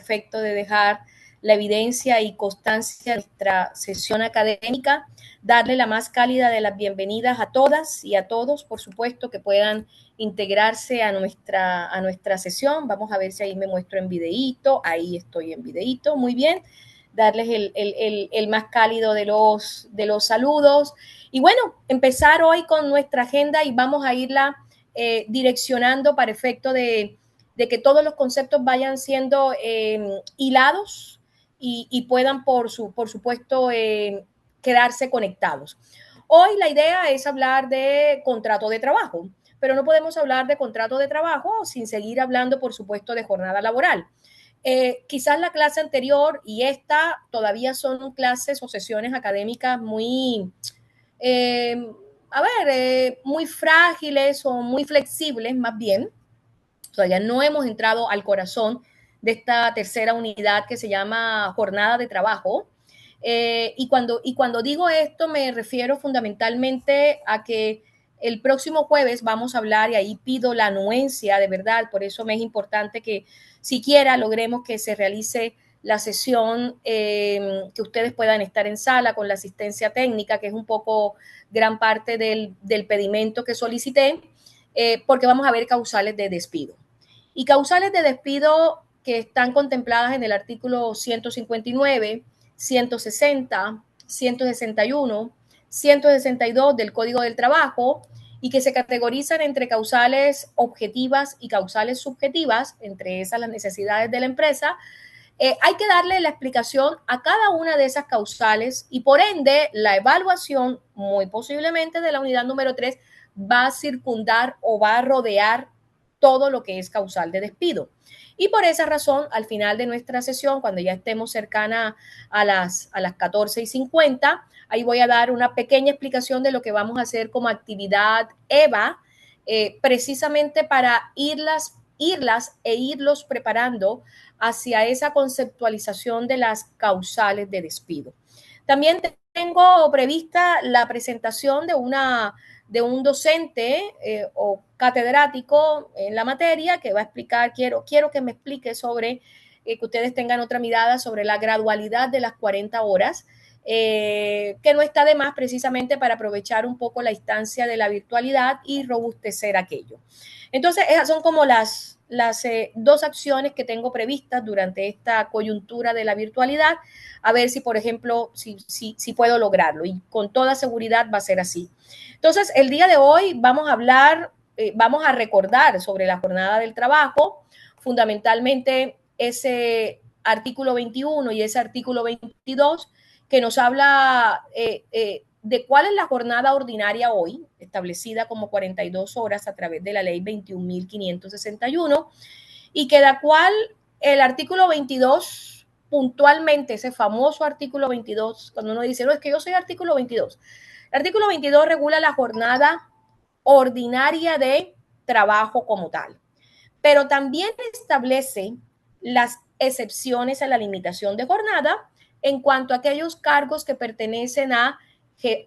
efecto de dejar la evidencia y constancia de nuestra sesión académica, darle la más cálida de las bienvenidas a todas y a todos, por supuesto, que puedan integrarse a nuestra sesión. Vamos a ver si ahí me muestro en videíto. Ahí estoy en videíto, muy bien. Darles el más cálido de los saludos. Y bueno, empezar hoy con nuestra agenda y vamos a irla direccionando para efecto de que todos los conceptos vayan siendo hilados y puedan, por supuesto, quedarse conectados. Hoy la idea es hablar de contrato de trabajo, pero no podemos hablar de contrato de trabajo sin seguir hablando, por supuesto, de jornada laboral. Quizás la clase anterior y esta todavía son clases o sesiones académicas muy, muy frágiles o muy flexibles, más bien. Todavía no hemos entrado al corazón de esta tercera unidad que se llama jornada de trabajo. Y cuando digo esto me refiero fundamentalmente a que el próximo jueves vamos a hablar, y ahí pido la anuencia de verdad, por eso me es importante que siquiera logremos que se realice la sesión, que ustedes puedan estar en sala con la asistencia técnica, que es un poco gran parte del pedimento que solicité, porque vamos a ver causales de despido. Y causales de despido que están contempladas en el artículo 159, 160, 161, 162 del Código del Trabajo y que se categorizan entre causales objetivas y causales subjetivas, entre esas las necesidades de la empresa. Hay que darle la explicación a cada una de esas causales y por ende la evaluación, muy posiblemente de la unidad número 3, va a circundar o va a rodear todo lo que es causal de despido. Y por esa razón, al final de nuestra sesión, cuando ya estemos cercana a las 14:50, ahí voy a dar una pequeña explicación de lo que vamos a hacer como actividad EVA, precisamente para irlos preparando hacia esa conceptualización de las causales de despido. También tengo prevista la presentación de un docente o catedrático en la materia que va a explicar, quiero que me explique sobre, que ustedes tengan otra mirada sobre la gradualidad de las 40 horas, que no está de más precisamente para aprovechar un poco la instancia de la virtualidad y robustecer aquello. Entonces, esas son como las dos acciones que tengo previstas durante esta coyuntura de la virtualidad, a ver si, por ejemplo, si puedo lograrlo, y con toda seguridad va a ser así. Entonces, el día de hoy vamos a hablar, vamos a recordar sobre la jornada del trabajo, fundamentalmente ese artículo 21 y ese artículo 22 que nos habla de cuál es la jornada ordinaria hoy, establecida como 42 horas a través de la ley 21.561, y que da cual el artículo 22, puntualmente, ese famoso artículo 22, cuando uno dice, no, es que yo soy artículo 22. El artículo 22 regula la jornada ordinaria de trabajo como tal, pero también establece las excepciones a la limitación de jornada en cuanto a aquellos cargos que pertenecen a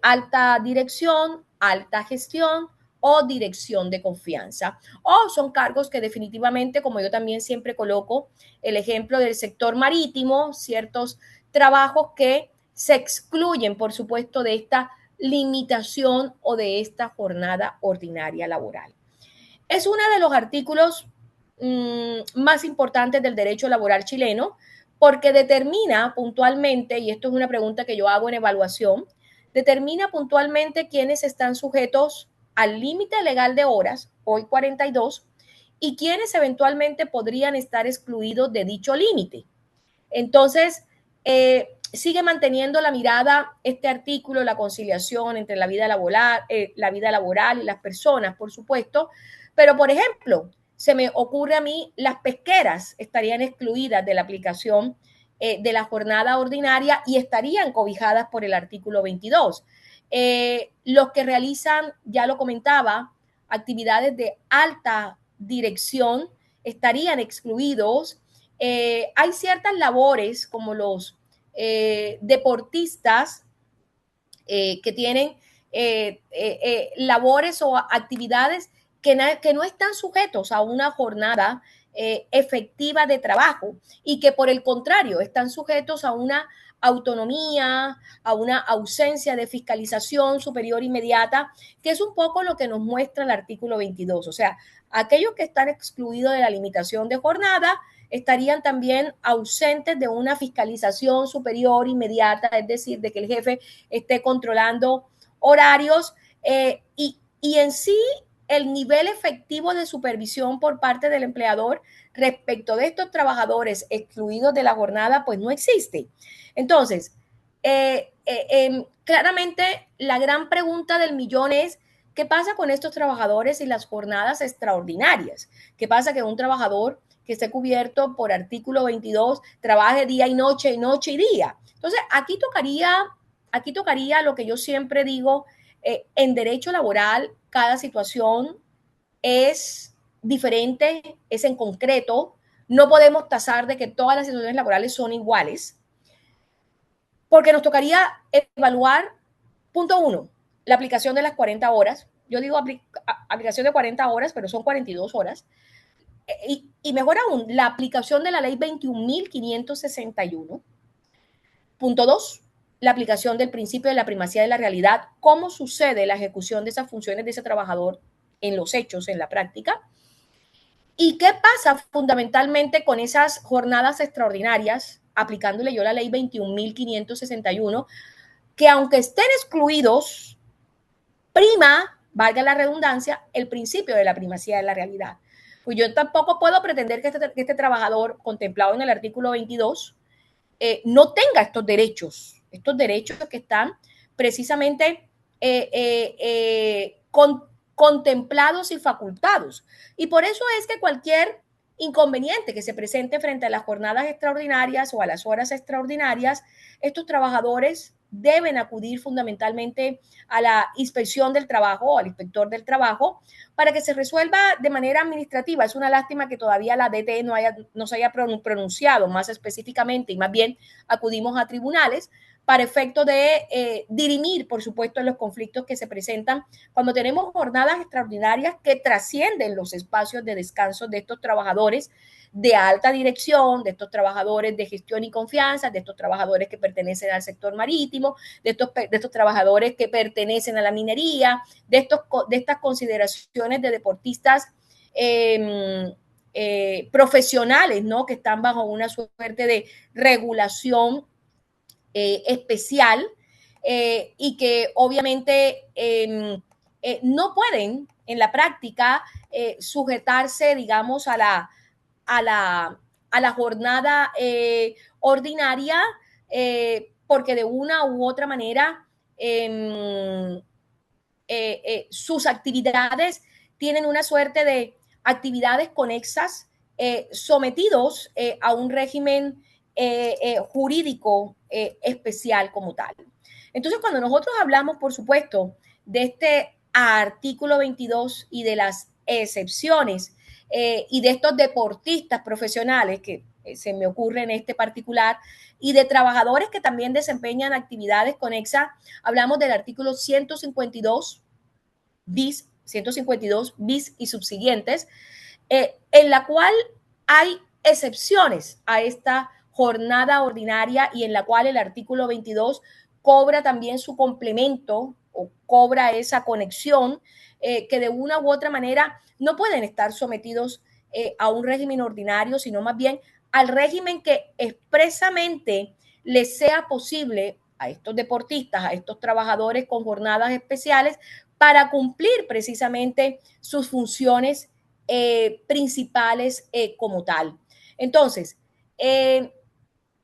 alta dirección, alta gestión o dirección de confianza. O son cargos que definitivamente, como yo también siempre coloco el ejemplo del sector marítimo, ciertos trabajos que se excluyen, por supuesto, de esta limitación o de esta jornada ordinaria laboral. Es uno de los artículos más importantes del derecho laboral chileno porque determina puntualmente, y esto es una pregunta que yo hago en evaluación, determina puntualmente quiénes están sujetos al límite legal de horas, hoy 42, y quiénes eventualmente podrían estar excluidos de dicho límite. Entonces, sigue manteniendo la mirada este artículo, la conciliación entre la vida laboral y las personas, por supuesto, pero, por ejemplo, se me ocurre a mí, las pesqueras estarían excluidas de la aplicación de la jornada ordinaria y estarían cobijadas por el artículo 22. Los que realizan, ya lo comentaba, actividades de alta dirección estarían excluidos. Hay ciertas labores como los deportistas que tienen labores o actividades que no están sujetos a una jornada efectiva de trabajo y que por el contrario están sujetos a una autonomía, a una ausencia de fiscalización superior inmediata, que es un poco lo que nos muestra el artículo 22. O sea, aquellos que están excluidos de la limitación de jornada estarían también ausentes de una fiscalización superior inmediata, es decir, de que el jefe esté controlando horarios y en sí el nivel efectivo de supervisión por parte del empleador respecto de estos trabajadores excluidos de la jornada, pues no existe. Entonces, claramente la gran pregunta del millón es, ¿qué pasa con estos trabajadores y las jornadas extraordinarias? ¿Qué pasa que un trabajador que esté cubierto por artículo 22 trabaje día y noche y día? Entonces, aquí tocaría lo que yo siempre digo, en derecho laboral, cada situación es diferente, es en concreto. No podemos tasar de que todas las situaciones laborales son iguales, porque nos tocaría evaluar, punto uno, la aplicación de las 40 horas. Yo digo aplicación de 40 horas, pero son 42 horas. Y mejor aún, la aplicación de la ley 21.561. Punto dos, la aplicación del principio de la primacía de la realidad, cómo sucede la ejecución de esas funciones de ese trabajador en los hechos, en la práctica. ¿Y qué pasa fundamentalmente con esas jornadas extraordinarias, aplicándole yo la ley 21.561, que aunque estén excluidos, prima, valga la redundancia, el principio de la primacía de la realidad? Pues yo tampoco puedo pretender que este trabajador contemplado en el artículo 22 no tenga estos derechos que están precisamente contemplados y facultados. Y por eso es que cualquier inconveniente que se presente frente a las jornadas extraordinarias o a las horas extraordinarias, estos trabajadores deben acudir fundamentalmente a la inspección del trabajo o al inspector del trabajo para que se resuelva de manera administrativa. Es una lástima que todavía la DT no se haya pronunciado más específicamente y más bien acudimos a tribunales para efecto de dirimir, por supuesto, los conflictos que se presentan cuando tenemos jornadas extraordinarias que trascienden los espacios de descanso de estos trabajadores de alta dirección, de estos trabajadores de gestión y confianza, de estos trabajadores que pertenecen al sector marítimo, de estos trabajadores que pertenecen a la minería, de estas consideraciones de deportistas profesionales, ¿no? Que están bajo una suerte de regulación especial y que obviamente no pueden en la práctica sujetarse, digamos, a la jornada ordinaria porque de una u otra manera sus actividades tienen una suerte de actividades conexas sometidos a un régimen jurídico especial como tal. Entonces, cuando nosotros hablamos, por supuesto, de este artículo 22 y de las excepciones y de estos deportistas profesionales que se me ocurre en este particular, y de trabajadores que también desempeñan actividades conexas, hablamos del artículo 152 bis y subsiguientes, en la cual hay excepciones a esta jornada ordinaria y en la cual el artículo 22 cobra también su complemento o cobra esa conexión que de una u otra manera no pueden estar sometidos a un régimen ordinario, sino más bien al régimen que expresamente les sea posible a estos deportistas, a estos trabajadores con jornadas especiales, para cumplir precisamente sus funciones principales como tal. Entonces,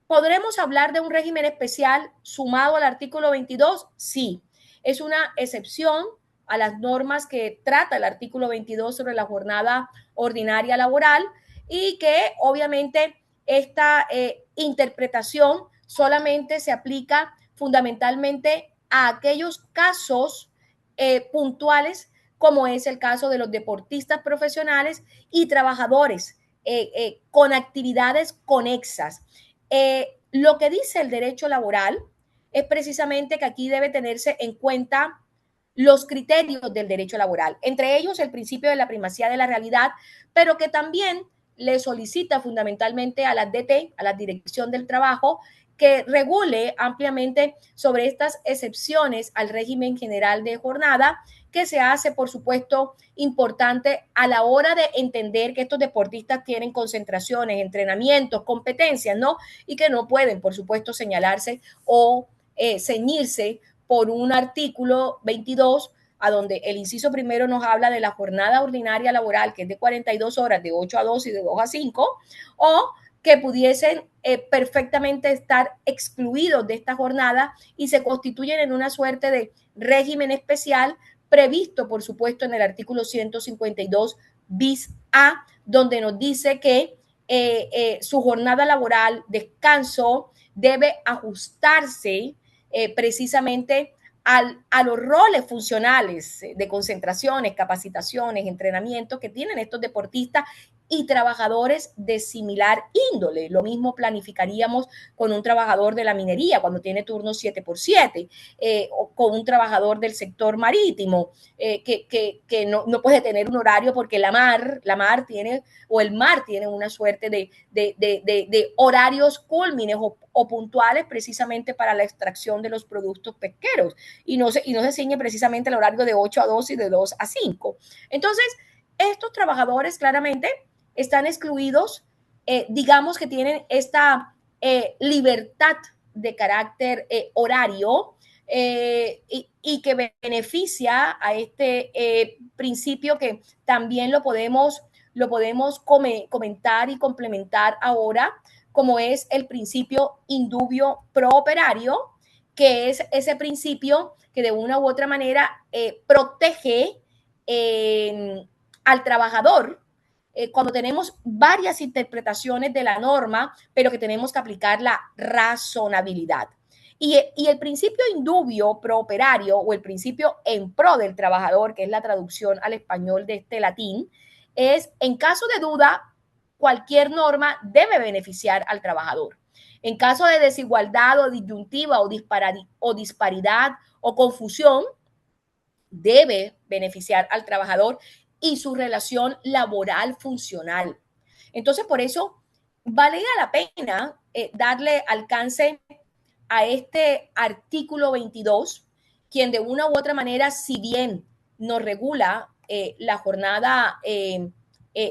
¿podremos hablar de un régimen especial sumado al artículo 22? Sí, es una excepción a las normas que trata el artículo 22 sobre la jornada ordinaria laboral y que obviamente esta interpretación solamente se aplica fundamentalmente a aquellos casos puntuales, como es el caso de los deportistas profesionales y trabajadores con actividades conexas. Lo que dice el derecho laboral es precisamente que aquí debe tenerse en cuenta los criterios del derecho laboral, entre ellos el principio de la primacía de la realidad, pero que también le solicita fundamentalmente a la DT, a la Dirección del Trabajo, que regule ampliamente sobre estas excepciones al régimen general de jornada, que se hace, por supuesto, importante a la hora de entender que estos deportistas tienen concentraciones, entrenamientos, competencias, ¿no? Y que no pueden, por supuesto, señalarse o ceñirse por un artículo 22 a donde el inciso primero nos habla de la jornada ordinaria laboral, que es de 42 horas, de 8 a 2 y de 2 a 5, o que pudiesen perfectamente estar excluidos de esta jornada y se constituyen en una suerte de régimen especial previsto, por supuesto, en el artículo 152 bis A, donde nos dice que su jornada laboral, descanso, debe ajustarse precisamente a los roles funcionales de concentraciones, capacitaciones, entrenamientos que tienen estos deportistas y trabajadores de similar índole. Lo mismo planificaríamos con un trabajador de la minería cuando tiene turnos 7x7, o con un trabajador del sector marítimo, que no puede tener un horario porque la mar tiene, o el mar tiene una suerte de horarios cúlmines o puntuales precisamente para la extracción de los productos pesqueros y no se ciñe precisamente el horario de 8 a 2 y de 2 a 5. Entonces, estos trabajadores claramente están excluidos, digamos que tienen esta libertad de carácter horario y que beneficia a este principio que también lo podemos comentar y complementar ahora, como es el principio indubio pro operario, que es ese principio que de una u otra manera protege al trabajador cuando tenemos varias interpretaciones de la norma, pero que tenemos que aplicar la razonabilidad. Y el principio indubio pro operario o el principio en pro del trabajador, que es la traducción al español de este latín, es en caso de duda, cualquier norma debe beneficiar al trabajador. En caso de desigualdad o disyuntiva o disparidad o confusión, debe beneficiar al trabajador y su relación laboral funcional. Entonces, por eso valía la pena darle alcance a este artículo 22, quien de una u otra manera, si bien nos regula la jornada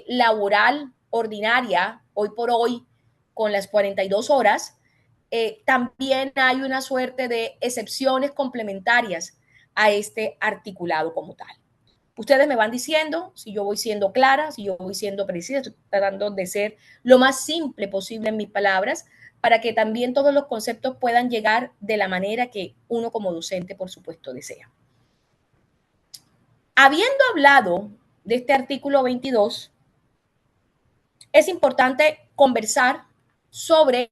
laboral ordinaria, hoy por hoy, con las 42 horas, también hay una suerte de excepciones complementarias a este articulado como tal. Ustedes me van diciendo si yo voy siendo clara, si yo voy siendo precisa, estoy tratando de ser lo más simple posible en mis palabras para que también todos los conceptos puedan llegar de la manera que uno como docente, por supuesto, desea. Habiendo hablado de este artículo 22, es importante conversar sobre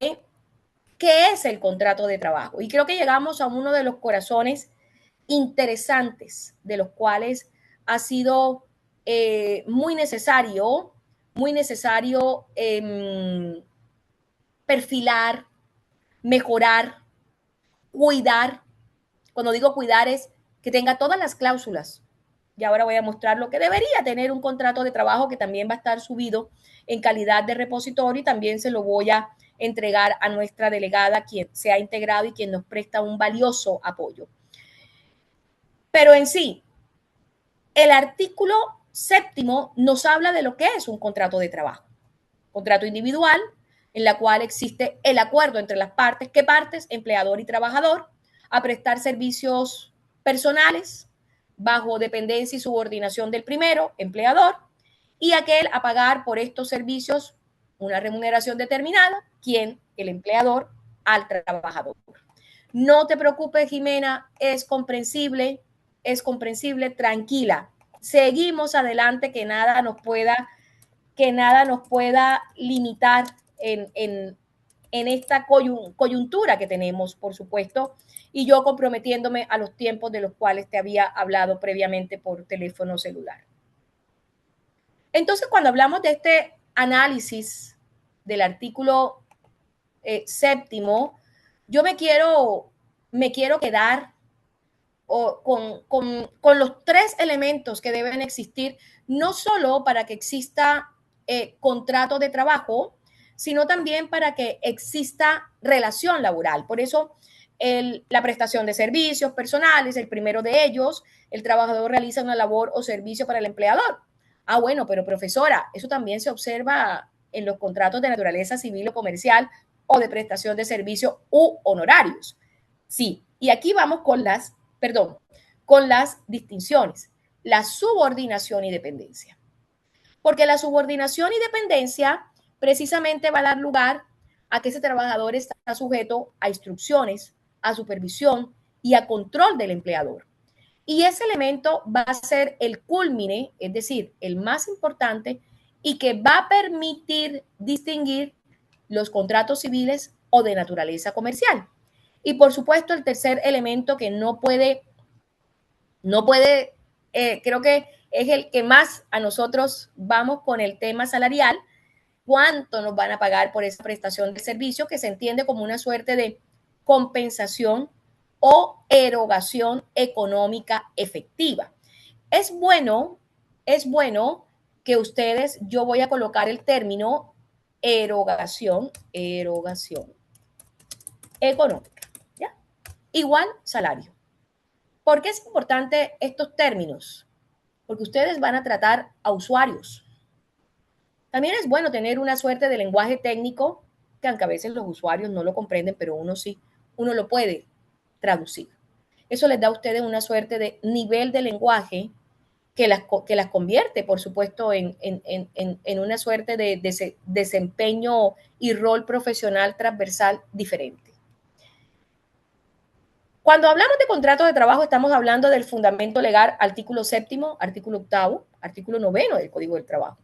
qué es el contrato de trabajo. Y creo que llegamos a uno de los corazones interesantes de los cuales ha sido muy necesario perfilar, mejorar, cuidar. Cuando digo cuidar es que tenga todas las cláusulas. Y ahora voy a mostrar lo que debería tener un contrato de trabajo que también va a estar subido en calidad de repositorio y también se lo voy a entregar a nuestra delegada, quien se ha integrado y quien nos presta un valioso apoyo. Pero en sí, el artículo séptimo nos habla de lo que es un contrato de trabajo. Contrato individual, en la cual existe el acuerdo entre las partes. ¿Qué partes? Empleador y trabajador, a prestar servicios personales bajo dependencia y subordinación del primero, empleador, y aquel a pagar por estos servicios una remuneración determinada, quien, el empleador, al trabajador. No te preocupes, Jimena, es comprensible, tranquila. Seguimos adelante, que nada nos pueda limitar en esta coyuntura que tenemos, por supuesto, y yo comprometiéndome a los tiempos de los cuales te había hablado previamente por teléfono celular. Entonces, cuando hablamos de este análisis del artículo séptimo, yo me quiero quedar con los tres elementos que deben existir, no solo para que exista contrato de trabajo, sino también para que exista relación laboral. Por eso, la prestación de servicios personales, el primero de ellos, el trabajador realiza una labor o servicio para el empleador. Ah, bueno, pero profesora, eso también se observa en los contratos de naturaleza civil o comercial o de prestación de servicio u honorarios. Sí, y aquí vamos con las distinciones. La subordinación y dependencia. Porque la subordinación y dependencia precisamente va a dar lugar a que ese trabajador está sujeto a instrucciones, a supervisión y a control del empleador. Y ese elemento va a ser el cúlmine, es decir, el más importante, y que va a permitir distinguir los contratos civiles o de naturaleza comercial. Y por supuesto, el tercer elemento que creo que es el que más a nosotros vamos con el tema salarial, cuánto nos van a pagar por esa prestación de servicio, que se entiende como una suerte de compensación o erogación económica efectiva. Es bueno que ustedes, yo voy a colocar el término erogación económica, ¿ya? Igual salario. ¿Por qué es importante estos términos? Porque ustedes van a tratar a usuarios. También es bueno tener una suerte de lenguaje técnico, que aunque a veces los usuarios no lo comprenden, pero uno sí, uno lo puede traducir. Eso les da a ustedes una suerte de nivel de lenguaje que las convierte, por supuesto, en una suerte de desempeño y rol profesional transversal diferente. Cuando hablamos de contratos de trabajo, estamos hablando del fundamento legal, artículo 7º, artículo 8º, artículo 9º del Código del Trabajo,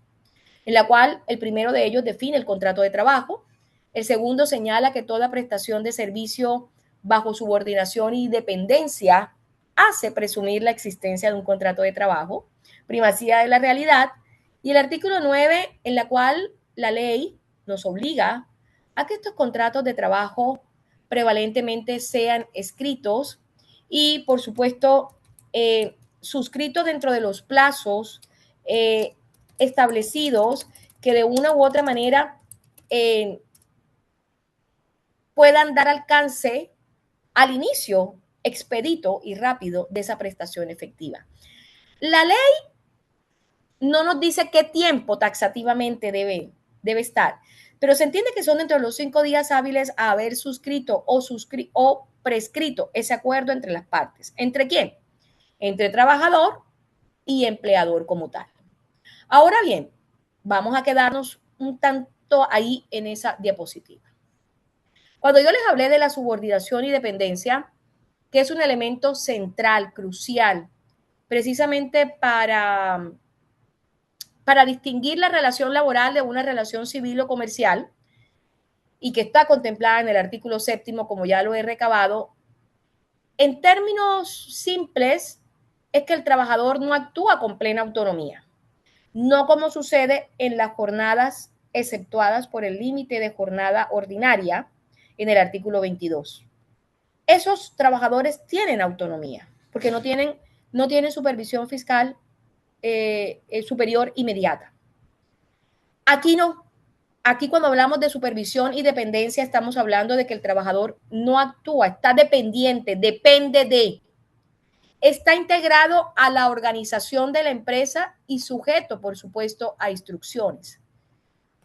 en la cual el primero de ellos define el contrato de trabajo, el segundo señala que toda prestación de servicio bajo subordinación y dependencia hace presumir la existencia de un contrato de trabajo, primacía de la realidad, y el artículo 9, en la cual la ley nos obliga a que estos contratos de trabajo prevalentemente sean escritos y, por supuesto, suscritos dentro de los plazos establecidos que de una u otra manera puedan dar alcance al inicio expedito y rápido de esa prestación efectiva. La ley no nos dice qué tiempo taxativamente debe estar, pero se entiende que son dentro de los 5 días hábiles a haber suscrito o prescrito ese acuerdo entre las partes. ¿Entre quién? Entre trabajador y empleador como tal. Ahora bien, vamos a quedarnos un tanto ahí en esa diapositiva. Cuando yo les hablé de la subordinación y dependencia, que es un elemento central, crucial, precisamente para distinguir la relación laboral de una relación civil o comercial, y que está contemplada en el artículo 7º, como ya lo he recabado, en términos simples, es que el trabajador no actúa con plena autonomía, no como sucede en las jornadas exceptuadas por el límite de jornada ordinaria en el artículo 22. Esos trabajadores tienen autonomía, porque no tienen supervisión fiscal superior inmediata. Aquí no. Aquí cuando hablamos de supervisión y dependencia estamos hablando de que el trabajador no actúa, está dependiente, depende de, está integrado a la organización de la empresa y sujeto, por supuesto, a instrucciones.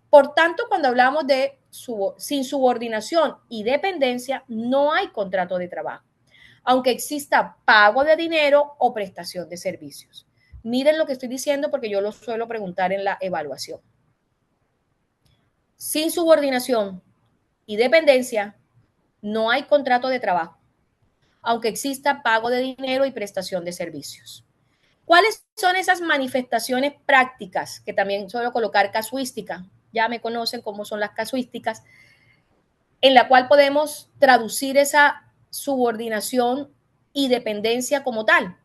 Por tanto, cuando hablamos de sin subordinación y dependencia, no hay contrato de trabajo, aunque exista pago de dinero o prestación de servicios. Miren lo que estoy diciendo porque yo lo suelo preguntar en la evaluación. Sin subordinación y dependencia, no hay contrato de trabajo, aunque exista pago de dinero y prestación de servicios. ¿Cuáles son esas manifestaciones prácticas? Que también suelo colocar casuística, ya me conocen cómo son las casuísticas, en la cual podemos traducir esa subordinación y dependencia como tal.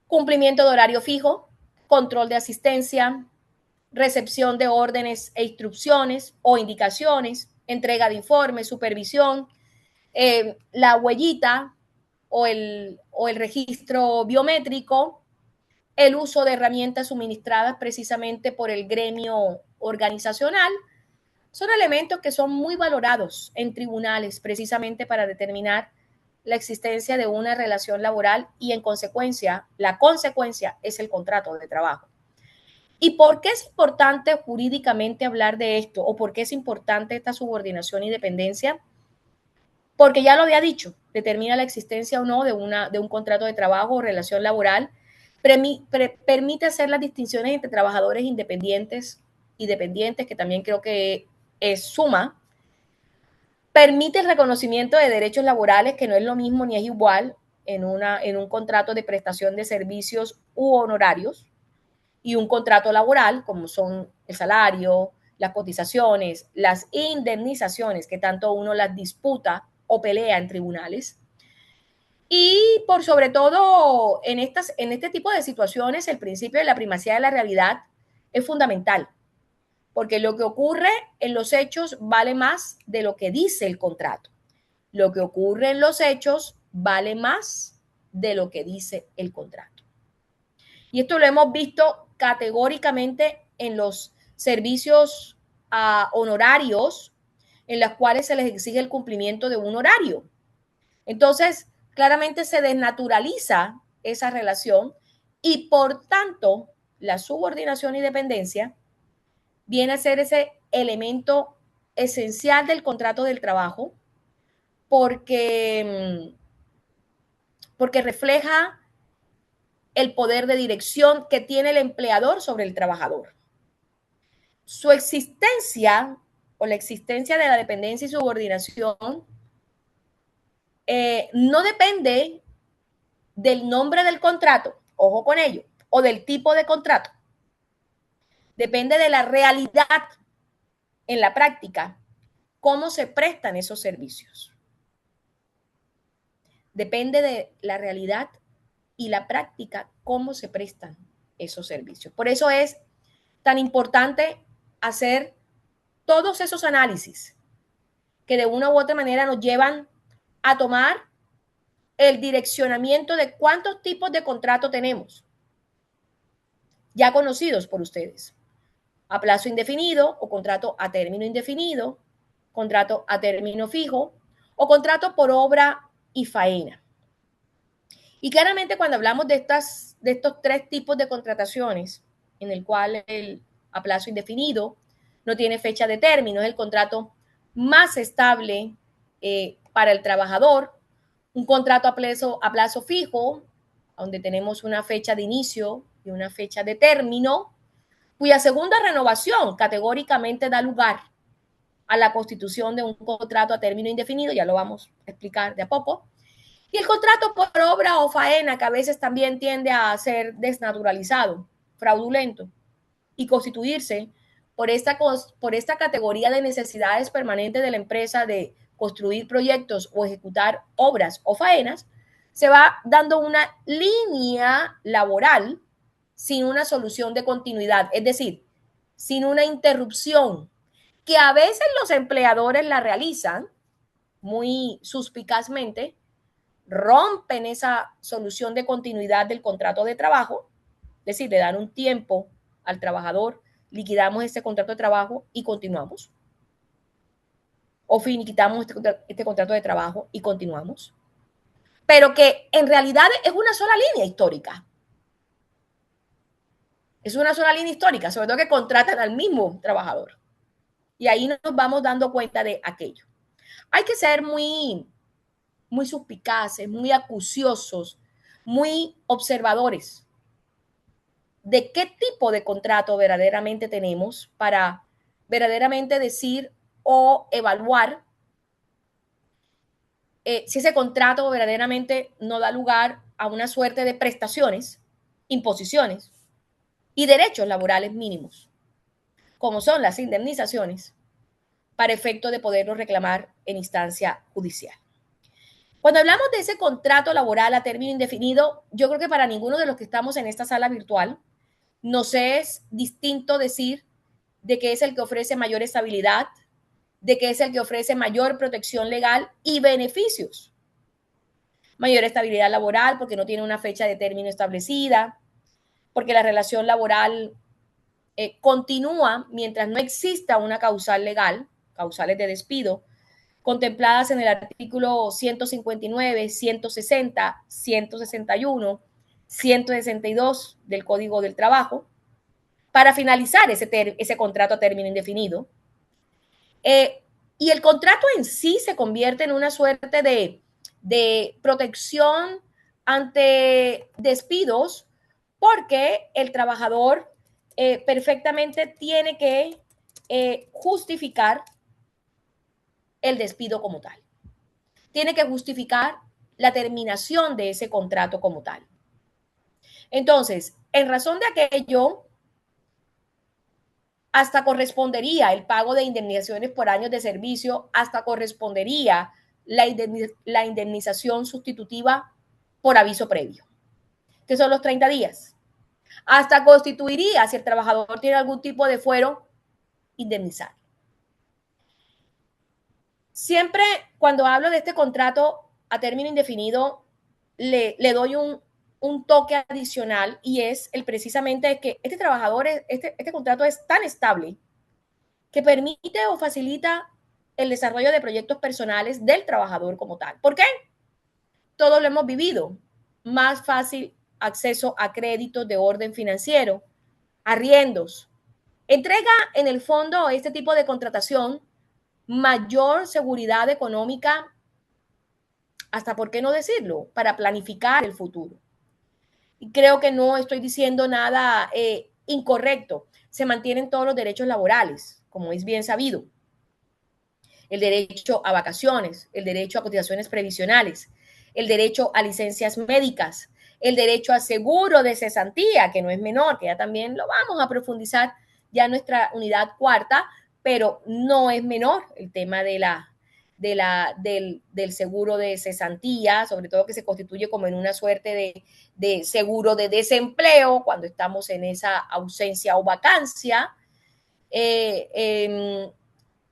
Cumplimiento de horario fijo, control de asistencia, recepción de órdenes e instrucciones o indicaciones, entrega de informes, supervisión, la huellita o el registro biométrico, el uso de herramientas suministradas precisamente por el gremio organizacional, son elementos que son muy valorados en tribunales precisamente para determinar la existencia de una relación laboral y en consecuencia, la consecuencia es el contrato de trabajo. ¿Y por qué es importante jurídicamente hablar de esto? ¿O por qué es importante esta subordinación y dependencia? Porque ya lo había dicho, determina la existencia o no de un contrato de trabajo o relación laboral, permite hacer las distinciones entre trabajadores independientes y dependientes, que también creo que es suma, permite el reconocimiento de derechos laborales, que no es lo mismo ni es igual en un contrato de prestación de servicios u honorarios, y un contrato laboral, como son el salario, las cotizaciones, las indemnizaciones, que tanto uno las disputa o pelea en tribunales. Y por sobre todo, en este tipo de situaciones, el principio de la primacía de la realidad es fundamental, porque lo que ocurre en los hechos vale más de lo que dice el contrato. Lo que ocurre en los hechos vale más de lo que dice el contrato. Y esto lo hemos visto categóricamente en los servicios honorarios, en los cuales se les exige el cumplimiento de un horario. Entonces, claramente se desnaturaliza esa relación y por tanto la subordinación y dependencia viene a ser ese elemento esencial del contrato del trabajo porque, porque refleja el poder de dirección que tiene el empleador sobre el trabajador. Su existencia o la existencia de la dependencia y subordinación no depende del nombre del contrato, ojo con ello, o del tipo de contrato. Depende de la realidad en la práctica, cómo se prestan esos servicios. Depende de la realidad y la práctica, cómo se prestan esos servicios. Por eso es tan importante hacer todos esos análisis que de una u otra manera nos llevan a tomar el direccionamiento de cuántos tipos de contrato tenemos, ya conocidos por ustedes. A plazo indefinido o contrato a término indefinido, contrato a término fijo o contrato por obra y faena. Y claramente cuando hablamos de estos tres tipos de contrataciones, en el cual el a plazo indefinido no tiene fecha de término, es el contrato más estable para el trabajador, un contrato a plazo fijo, donde tenemos una fecha de inicio y una fecha de término, cuya segunda renovación categóricamente da lugar a la constitución de un contrato a término indefinido, ya lo vamos a explicar de a poco, y el contrato por obra o faena, que a veces también tiende a ser desnaturalizado, fraudulento, y constituirse por esta categoría de necesidades permanentes de la empresa de construir proyectos o ejecutar obras o faenas, se va dando una línea laboral sin una solución de continuidad, es decir, sin una interrupción, que a veces los empleadores la realizan muy suspicazmente, rompen esa solución de continuidad del contrato de trabajo, es decir, le dan un tiempo al trabajador, liquidamos este contrato de trabajo y continuamos. O finiquitamos este contrato de trabajo y continuamos. Pero que en realidad es una sola línea histórica. Es una sola línea histórica, sobre todo que contratan al mismo trabajador. Y ahí nos vamos dando cuenta de aquello. Hay que ser muy suspicaces, muy acuciosos, muy observadores de qué tipo de contrato verdaderamente tenemos para verdaderamente decir o evaluar si ese contrato verdaderamente no da lugar a una suerte de prestaciones, imposiciones y derechos laborales mínimos, como son las indemnizaciones, para efecto de poderlo reclamar en instancia judicial. Cuando hablamos de ese contrato laboral a término indefinido, yo creo que para ninguno de los que estamos en esta sala virtual nos es distinto decir de que es el que ofrece mayor estabilidad, de que es el que ofrece mayor protección legal y beneficios. Mayor estabilidad laboral porque no tiene una fecha de término establecida, porque la relación laboral continúa mientras no exista una causal legal, causales de despido, contempladas en el artículo 159, 160, 161, 162 del Código del Trabajo, para finalizar ese contrato a término indefinido. Y el contrato en sí se convierte en una suerte de protección ante despidos porque el trabajador perfectamente tiene que justificar el despido como tal. Tiene que justificar la terminación de ese contrato como tal. Entonces, en razón de aquello, hasta correspondería el pago de indemnizaciones por años de servicio, hasta correspondería la indemnización sustitutiva por aviso previo, que son los 30 días. Hasta constituiría, si el trabajador tiene algún tipo de fuero, indemnizar. Siempre cuando hablo de este contrato a término indefinido, le doy un toque adicional y es el precisamente que este trabajador, este contrato es tan estable que permite o facilita el desarrollo de proyectos personales del trabajador como tal. ¿Por qué? Todos lo hemos vivido. Más fácil acceso a créditos de orden financiero, arriendos. Entrega en el fondo este tipo de contratación mayor seguridad económica, hasta por qué no decirlo, para planificar el futuro. Y creo que no estoy diciendo nada incorrecto. Se mantienen todos los derechos laborales, como es bien sabido. El derecho a vacaciones, el derecho a cotizaciones previsionales, el derecho a licencias médicas, el derecho a seguro de cesantía, que no es menor, que ya también lo vamos a profundizar ya en nuestra unidad cuarta, pero no es menor el tema del seguro de cesantía, sobre todo que se constituye como en una suerte de seguro de desempleo cuando estamos en esa ausencia o vacancia.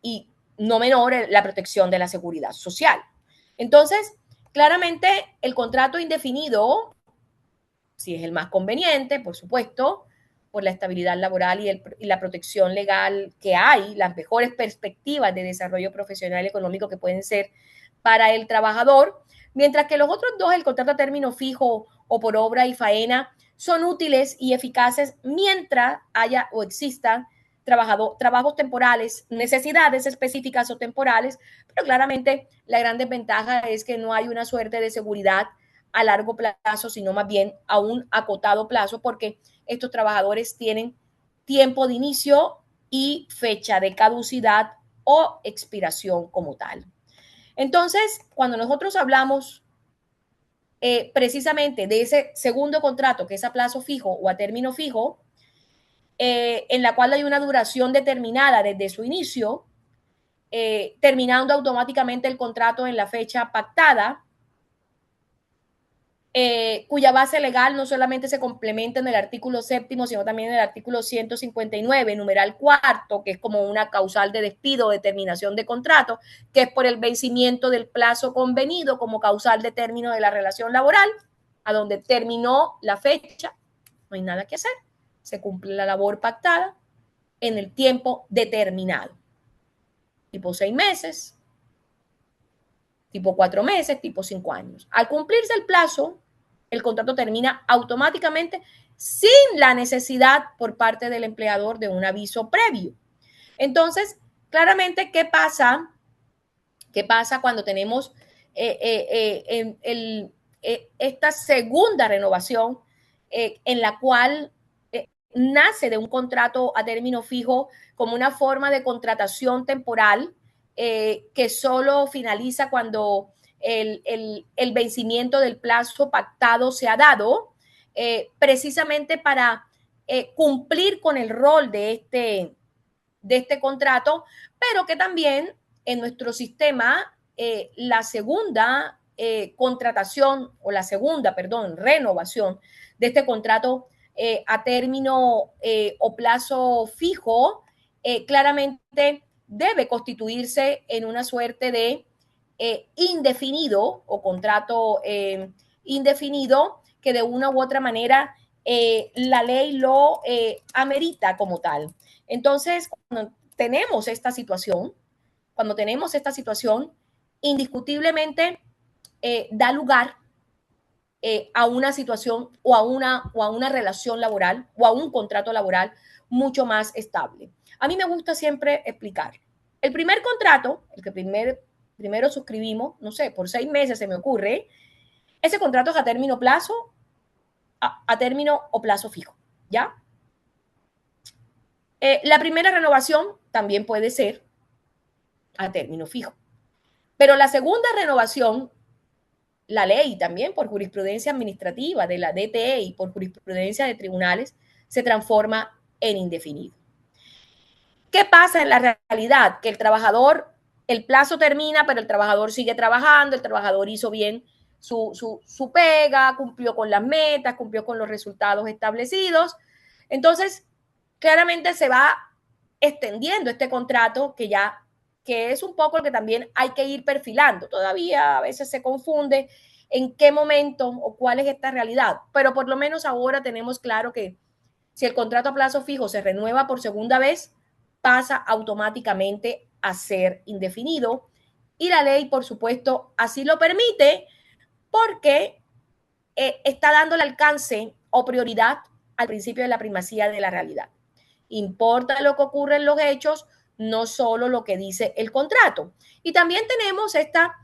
Y no menor la protección de la seguridad social. Entonces, claramente el contrato indefinido, si es el más conveniente, por supuesto, por la estabilidad laboral y la protección legal que hay, las mejores perspectivas de desarrollo profesional y económico que pueden ser para el trabajador, mientras que los otros dos, el contrato a término fijo o por obra y faena, son útiles y eficaces mientras haya o existan trabajos temporales, necesidades específicas o temporales, pero claramente la gran desventaja es que no hay una suerte de seguridad a largo plazo, sino más bien a un acotado plazo, porque estos trabajadores tienen tiempo de inicio y fecha de caducidad o expiración como tal. Entonces, cuando nosotros hablamos precisamente de ese segundo contrato, que es a plazo fijo o a término fijo, en la cual hay una duración determinada desde su inicio, terminando automáticamente el contrato en la fecha pactada, cuya base legal no solamente se complementa en el artículo 7º, sino también en el artículo 159, numeral 4, que es como una causal de despido o de terminación de contrato, que es por el vencimiento del plazo convenido como causal de término de la relación laboral, a donde terminó la fecha, no hay nada que hacer, se cumple la labor pactada en el tiempo determinado, tipo 6 meses, tipo 4 meses, tipo 5 años. Al cumplirse el plazo, el contrato termina automáticamente sin la necesidad por parte del empleador de un aviso previo. Entonces, claramente, ¿qué pasa? ¿Qué pasa cuando tenemos esta segunda renovación en la cual nace de un contrato a término fijo como una forma de contratación temporal que solo finaliza cuando el vencimiento del plazo pactado se ha dado, precisamente para cumplir con el rol de este contrato, pero que también en nuestro sistema la segunda contratación o la segunda, perdón, renovación de este contrato a término o plazo fijo, claramente debe constituirse en una suerte de indefinido o contrato indefinido que de una u otra manera la ley lo amerita como tal. Entonces, cuando tenemos esta situación, indiscutiblemente da lugar a una situación o a una relación laboral o a un contrato laboral mucho más estable. A mí me gusta siempre explicar. El primer contrato, el que primero suscribimos, no sé, por 6 meses se me ocurre, ese contrato es a término plazo, a término o plazo fijo, ¿ya? La primera renovación también puede ser a término fijo. Pero la segunda renovación, la ley también por jurisprudencia administrativa de la DTE y por jurisprudencia de tribunales, se transforma en indefinido. ¿Qué pasa en la realidad? Que el trabajador, el plazo termina, pero el trabajador sigue trabajando, el trabajador hizo bien su pega, cumplió con las metas, cumplió con los resultados establecidos. Entonces, claramente se va extendiendo este contrato que es un poco lo que también hay que ir perfilando. Todavía a veces se confunde en qué momento o cuál es esta realidad, pero por lo menos ahora tenemos claro que si el contrato a plazo fijo se renueva por segunda vez, pasa automáticamente a ser indefinido y la ley, por supuesto, así lo permite porque está dándole alcance o prioridad al principio de la primacía de la realidad. Importa lo que ocurre en los hechos, no solo lo que dice el contrato. Y también tenemos esta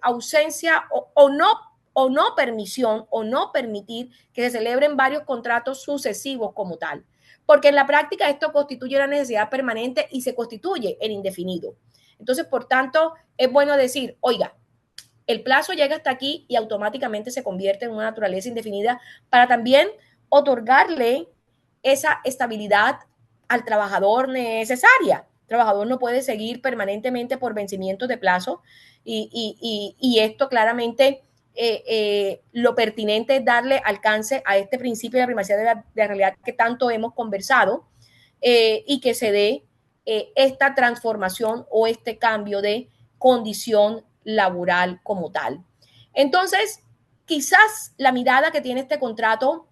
ausencia o no permisión o no permitir que se celebren varios contratos sucesivos como tal. Porque en la práctica esto constituye una necesidad permanente y se constituye en indefinido. Entonces, por tanto, es bueno decir, oiga, el plazo llega hasta aquí y automáticamente se convierte en una naturaleza indefinida para también otorgarle esa estabilidad al trabajador necesaria. El trabajador no puede seguir permanentemente por vencimientos de plazo y esto claramente lo pertinente es darle alcance a este principio de la primacía de la realidad que tanto hemos conversado y que se dé esta transformación o este cambio de condición laboral como tal. Entonces, quizás la mirada que tiene este contrato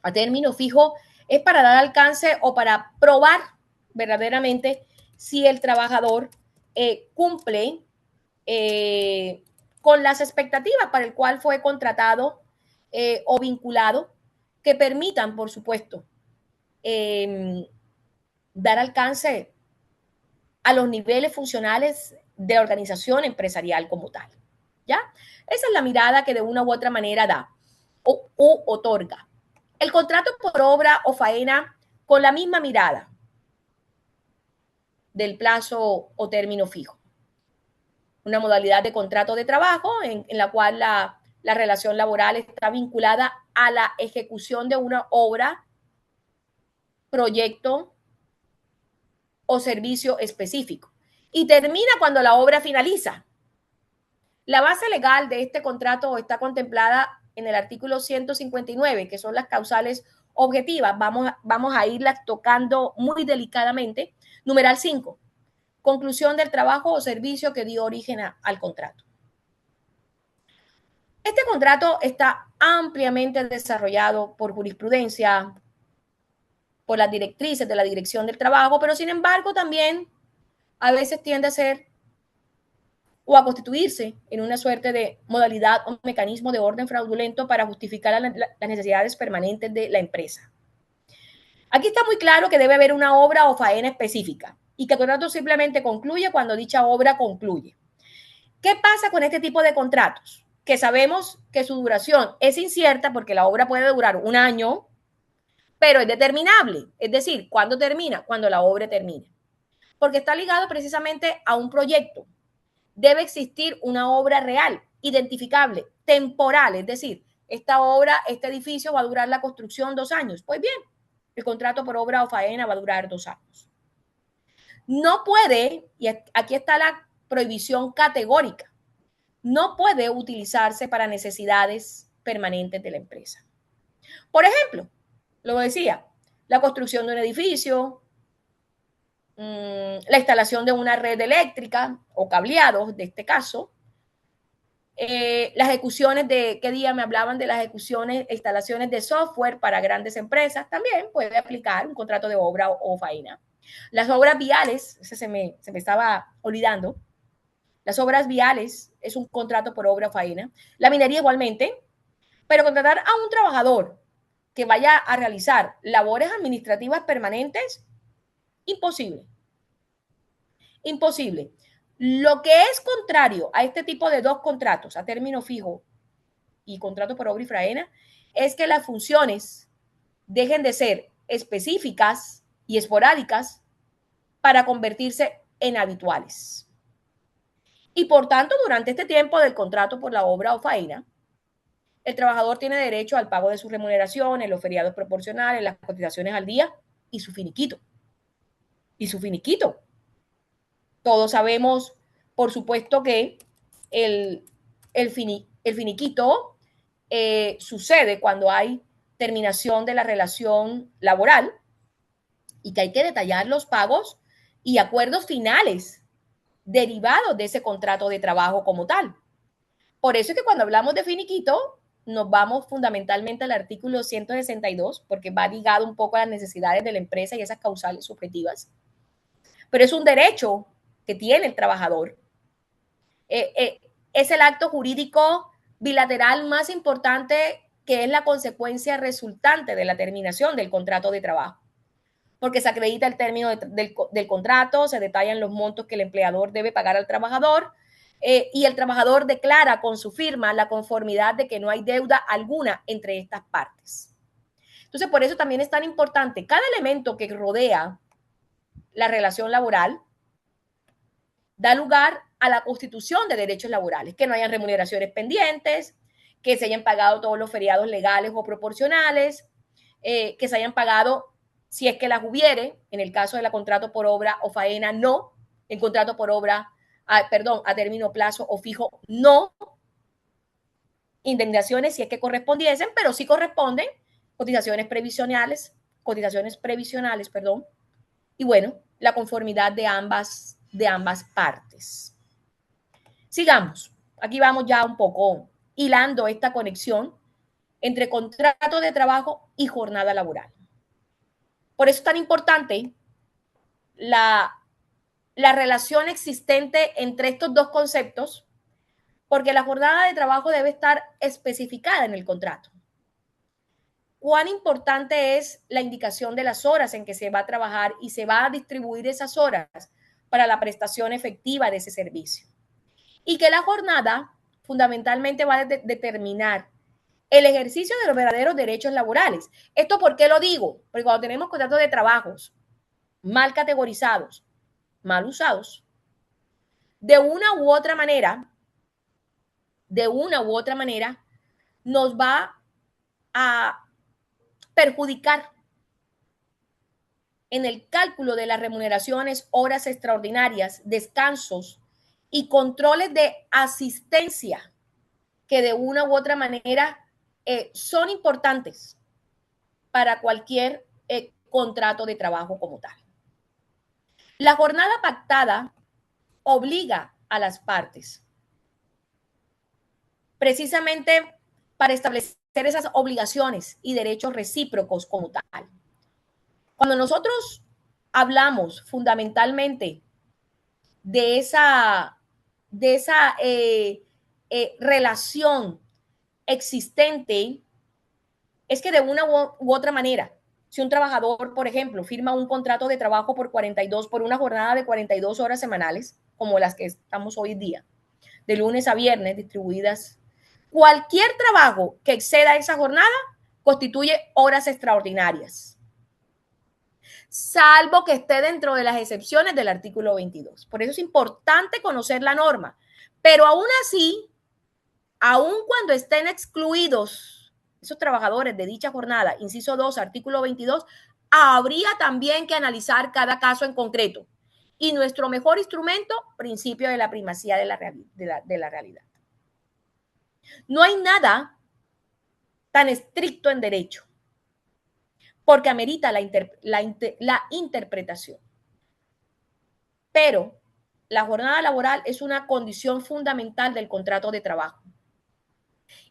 a término fijo es para dar alcance o para probar verdaderamente si el trabajador cumple con las expectativas para el cual fue contratado o vinculado, que permitan, por supuesto, dar alcance a los niveles funcionales de la organización empresarial como tal. ¿Ya? Esa es la mirada que de una u otra manera da o otorga. El contrato por obra o faena con la misma mirada del plazo o término fijo. Una modalidad de contrato de trabajo en la cual la relación laboral está vinculada a la ejecución de una obra, proyecto o servicio específico. Y termina cuando la obra finaliza. La base legal de este contrato está contemplada en el artículo 159, que son las causales objetivas. Vamos a irlas tocando muy delicadamente. Numeral 5, conclusión del trabajo o servicio que dio origen al contrato. Este contrato está ampliamente desarrollado por jurisprudencia, por las directrices de la Dirección del Trabajo, pero sin embargo también a veces tiende a ser o a constituirse en una suerte de modalidad o mecanismo de orden fraudulento para justificar las necesidades permanentes de la empresa. Aquí está muy claro que debe haber una obra o faena específica y que el contrato simplemente concluye cuando dicha obra concluye. ¿Qué pasa con este tipo de contratos? Que sabemos que su duración es incierta porque la obra puede durar 1 año, pero es determinable. Es decir, ¿cuándo termina? Cuando la obra termine. Porque está ligado precisamente a un proyecto. Debe existir una obra real, identificable, temporal, es decir, esta obra, este edificio va a durar la construcción 2 años. Pues bien, el contrato por obra o faena va a durar 2 años. No puede, y aquí está la prohibición categórica, no puede utilizarse para necesidades permanentes de la empresa. Por ejemplo, lo decía, la construcción de un edificio, la instalación de una red eléctrica o cableados, de este caso, Las ejecuciones de, ¿qué día me hablaban de las ejecuciones, instalaciones de software para grandes empresas? También puede aplicar un contrato de obra o faena. Las obras viales, ese se me estaba olvidando. Las obras viales es un contrato por obra o faena. La minería igualmente, pero contratar a un trabajador que vaya a realizar labores administrativas permanentes, imposible. Imposible. Lo que es contrario a este tipo de dos contratos, a término fijo y contrato por obra y faena, es que las funciones dejen de ser específicas y esporádicas para convertirse en habituales. Y por tanto, durante este tiempo del contrato por la obra o faena, el trabajador tiene derecho al pago de sus remuneraciones, los feriados proporcionales, las cotizaciones al día y su finiquito. Y su finiquito. Todos sabemos, por supuesto, que el finiquito sucede cuando hay terminación de la relación laboral y que hay que detallar los pagos y acuerdos finales derivados de ese contrato de trabajo como tal. Por eso es que cuando hablamos de finiquito, nos vamos fundamentalmente al artículo 162, porque va ligado un poco a las necesidades de la empresa y esas causales subjetivas. Pero es un derecho que tiene el trabajador. Es el acto jurídico bilateral más importante, que es la consecuencia resultante de la terminación del contrato de trabajo, porque se acredita el término del contrato, se detallan los montos que el empleador debe pagar al trabajador, y el trabajador declara con su firma la conformidad de que no hay deuda alguna entre estas partes. Entonces, por eso también es tan importante cada elemento que rodea la relación laboral da lugar a la constitución de derechos laborales, que no hayan remuneraciones pendientes, que se hayan pagado todos los feriados legales o proporcionales, que se hayan pagado, si es que las hubiere, en el caso de la contrato por obra o faena, no, en contrato por obra, a término, plazo o fijo, no, indemnizaciones si es que correspondiesen, pero sí corresponden cotizaciones previsionales, perdón, y bueno, la conformidad de ambas partes. Sigamos. Aquí vamos ya un poco hilando esta conexión entre contrato de trabajo y jornada laboral. Por eso es tan importante la relación existente entre estos dos conceptos, porque la jornada de trabajo debe estar especificada en el contrato. Cuán importante es la indicación de las horas en que se va a trabajar y se va a distribuir esas horas para la prestación efectiva de ese servicio. Y que la jornada fundamentalmente va a determinar el ejercicio de los verdaderos derechos laborales. ¿Esto por qué lo digo? Porque cuando tenemos contratos de trabajos mal categorizados, mal usados, de una u otra manera, nos va a perjudicar en el cálculo de las remuneraciones, horas extraordinarias, descansos y controles de asistencia que de una u otra manera son importantes para cualquier contrato de trabajo como tal. La jornada pactada obliga a las partes precisamente para establecer esas obligaciones y derechos recíprocos como tal. Cuando nosotros hablamos fundamentalmente de esa relación existente, es que de una u otra manera, si un trabajador, por ejemplo, firma un contrato de trabajo por una jornada de 42 horas semanales, como las que estamos hoy día, de lunes a viernes distribuidas, cualquier trabajo que exceda esa jornada constituye horas extraordinarias, salvo que esté dentro de las excepciones del artículo 22. Por eso es importante conocer la norma, pero aún así, aun cuando estén excluidos esos trabajadores de dicha jornada, inciso 2, artículo 22, habría también que analizar cada caso en concreto. Y nuestro mejor instrumento, principio de la primacía de la realidad. No hay nada tan estricto en derecho, porque amerita la interpretación. Pero la jornada laboral es una condición fundamental del contrato de trabajo.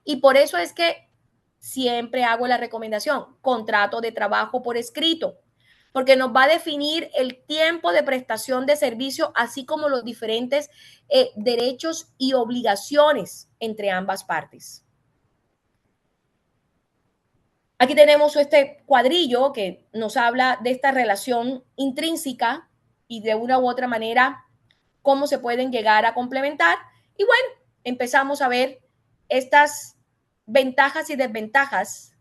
Y por eso es que siempre hago la recomendación, contrato de trabajo por escrito, porque nos va a definir el tiempo de prestación de servicio, así como los diferentes derechos y obligaciones entre ambas partes. Aquí tenemos este cuadrillo que nos habla de esta relación intrínseca y de una u otra manera cómo se pueden llegar a complementar. Y bueno, empezamos a ver estas ventajas y desventajas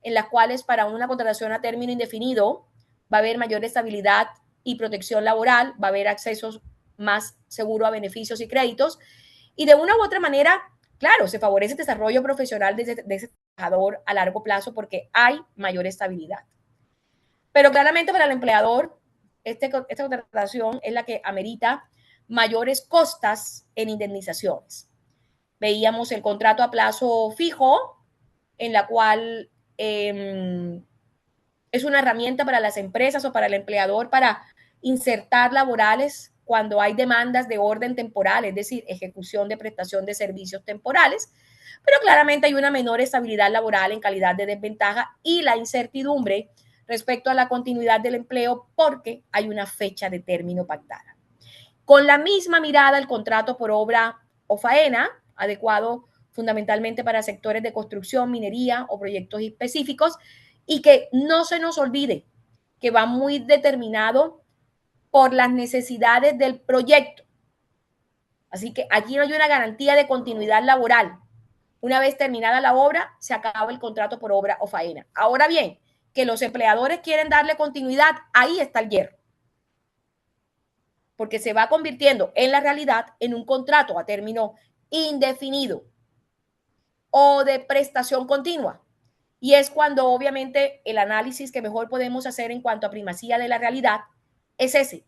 en las cuales para una contratación a término indefinido va a haber mayor estabilidad y protección laboral, va a haber accesos más seguro a beneficios y créditos. Y de una u otra manera, claro, se favorece el desarrollo profesional de ese trabajador a largo plazo porque hay mayor estabilidad. Pero claramente para el empleador, esta contratación es la que amerita mayores costas en indemnizaciones. Veíamos el contrato a plazo fijo, en la cual es una herramienta para las empresas o para el empleador para insertar laborales cuando hay demandas de orden temporal, es decir, ejecución de prestación de servicios temporales, pero claramente hay una menor estabilidad laboral en calidad de desventaja y la incertidumbre respecto a la continuidad del empleo porque hay una fecha de término pactada. Con la misma mirada, el contrato por obra o faena, adecuado fundamentalmente para sectores de construcción, minería o proyectos específicos, y que no se nos olvide que va muy determinado por las necesidades del proyecto. Así que aquí no hay una garantía de continuidad laboral. Una vez terminada la obra, se acaba el contrato por obra o faena. Ahora bien, que los empleadores quieren darle continuidad, ahí está el hierro. Porque se va convirtiendo en la realidad en un contrato a término indefinido o de prestación continua. Y es cuando obviamente el análisis que mejor podemos hacer en cuanto a primacía de la realidad es ese.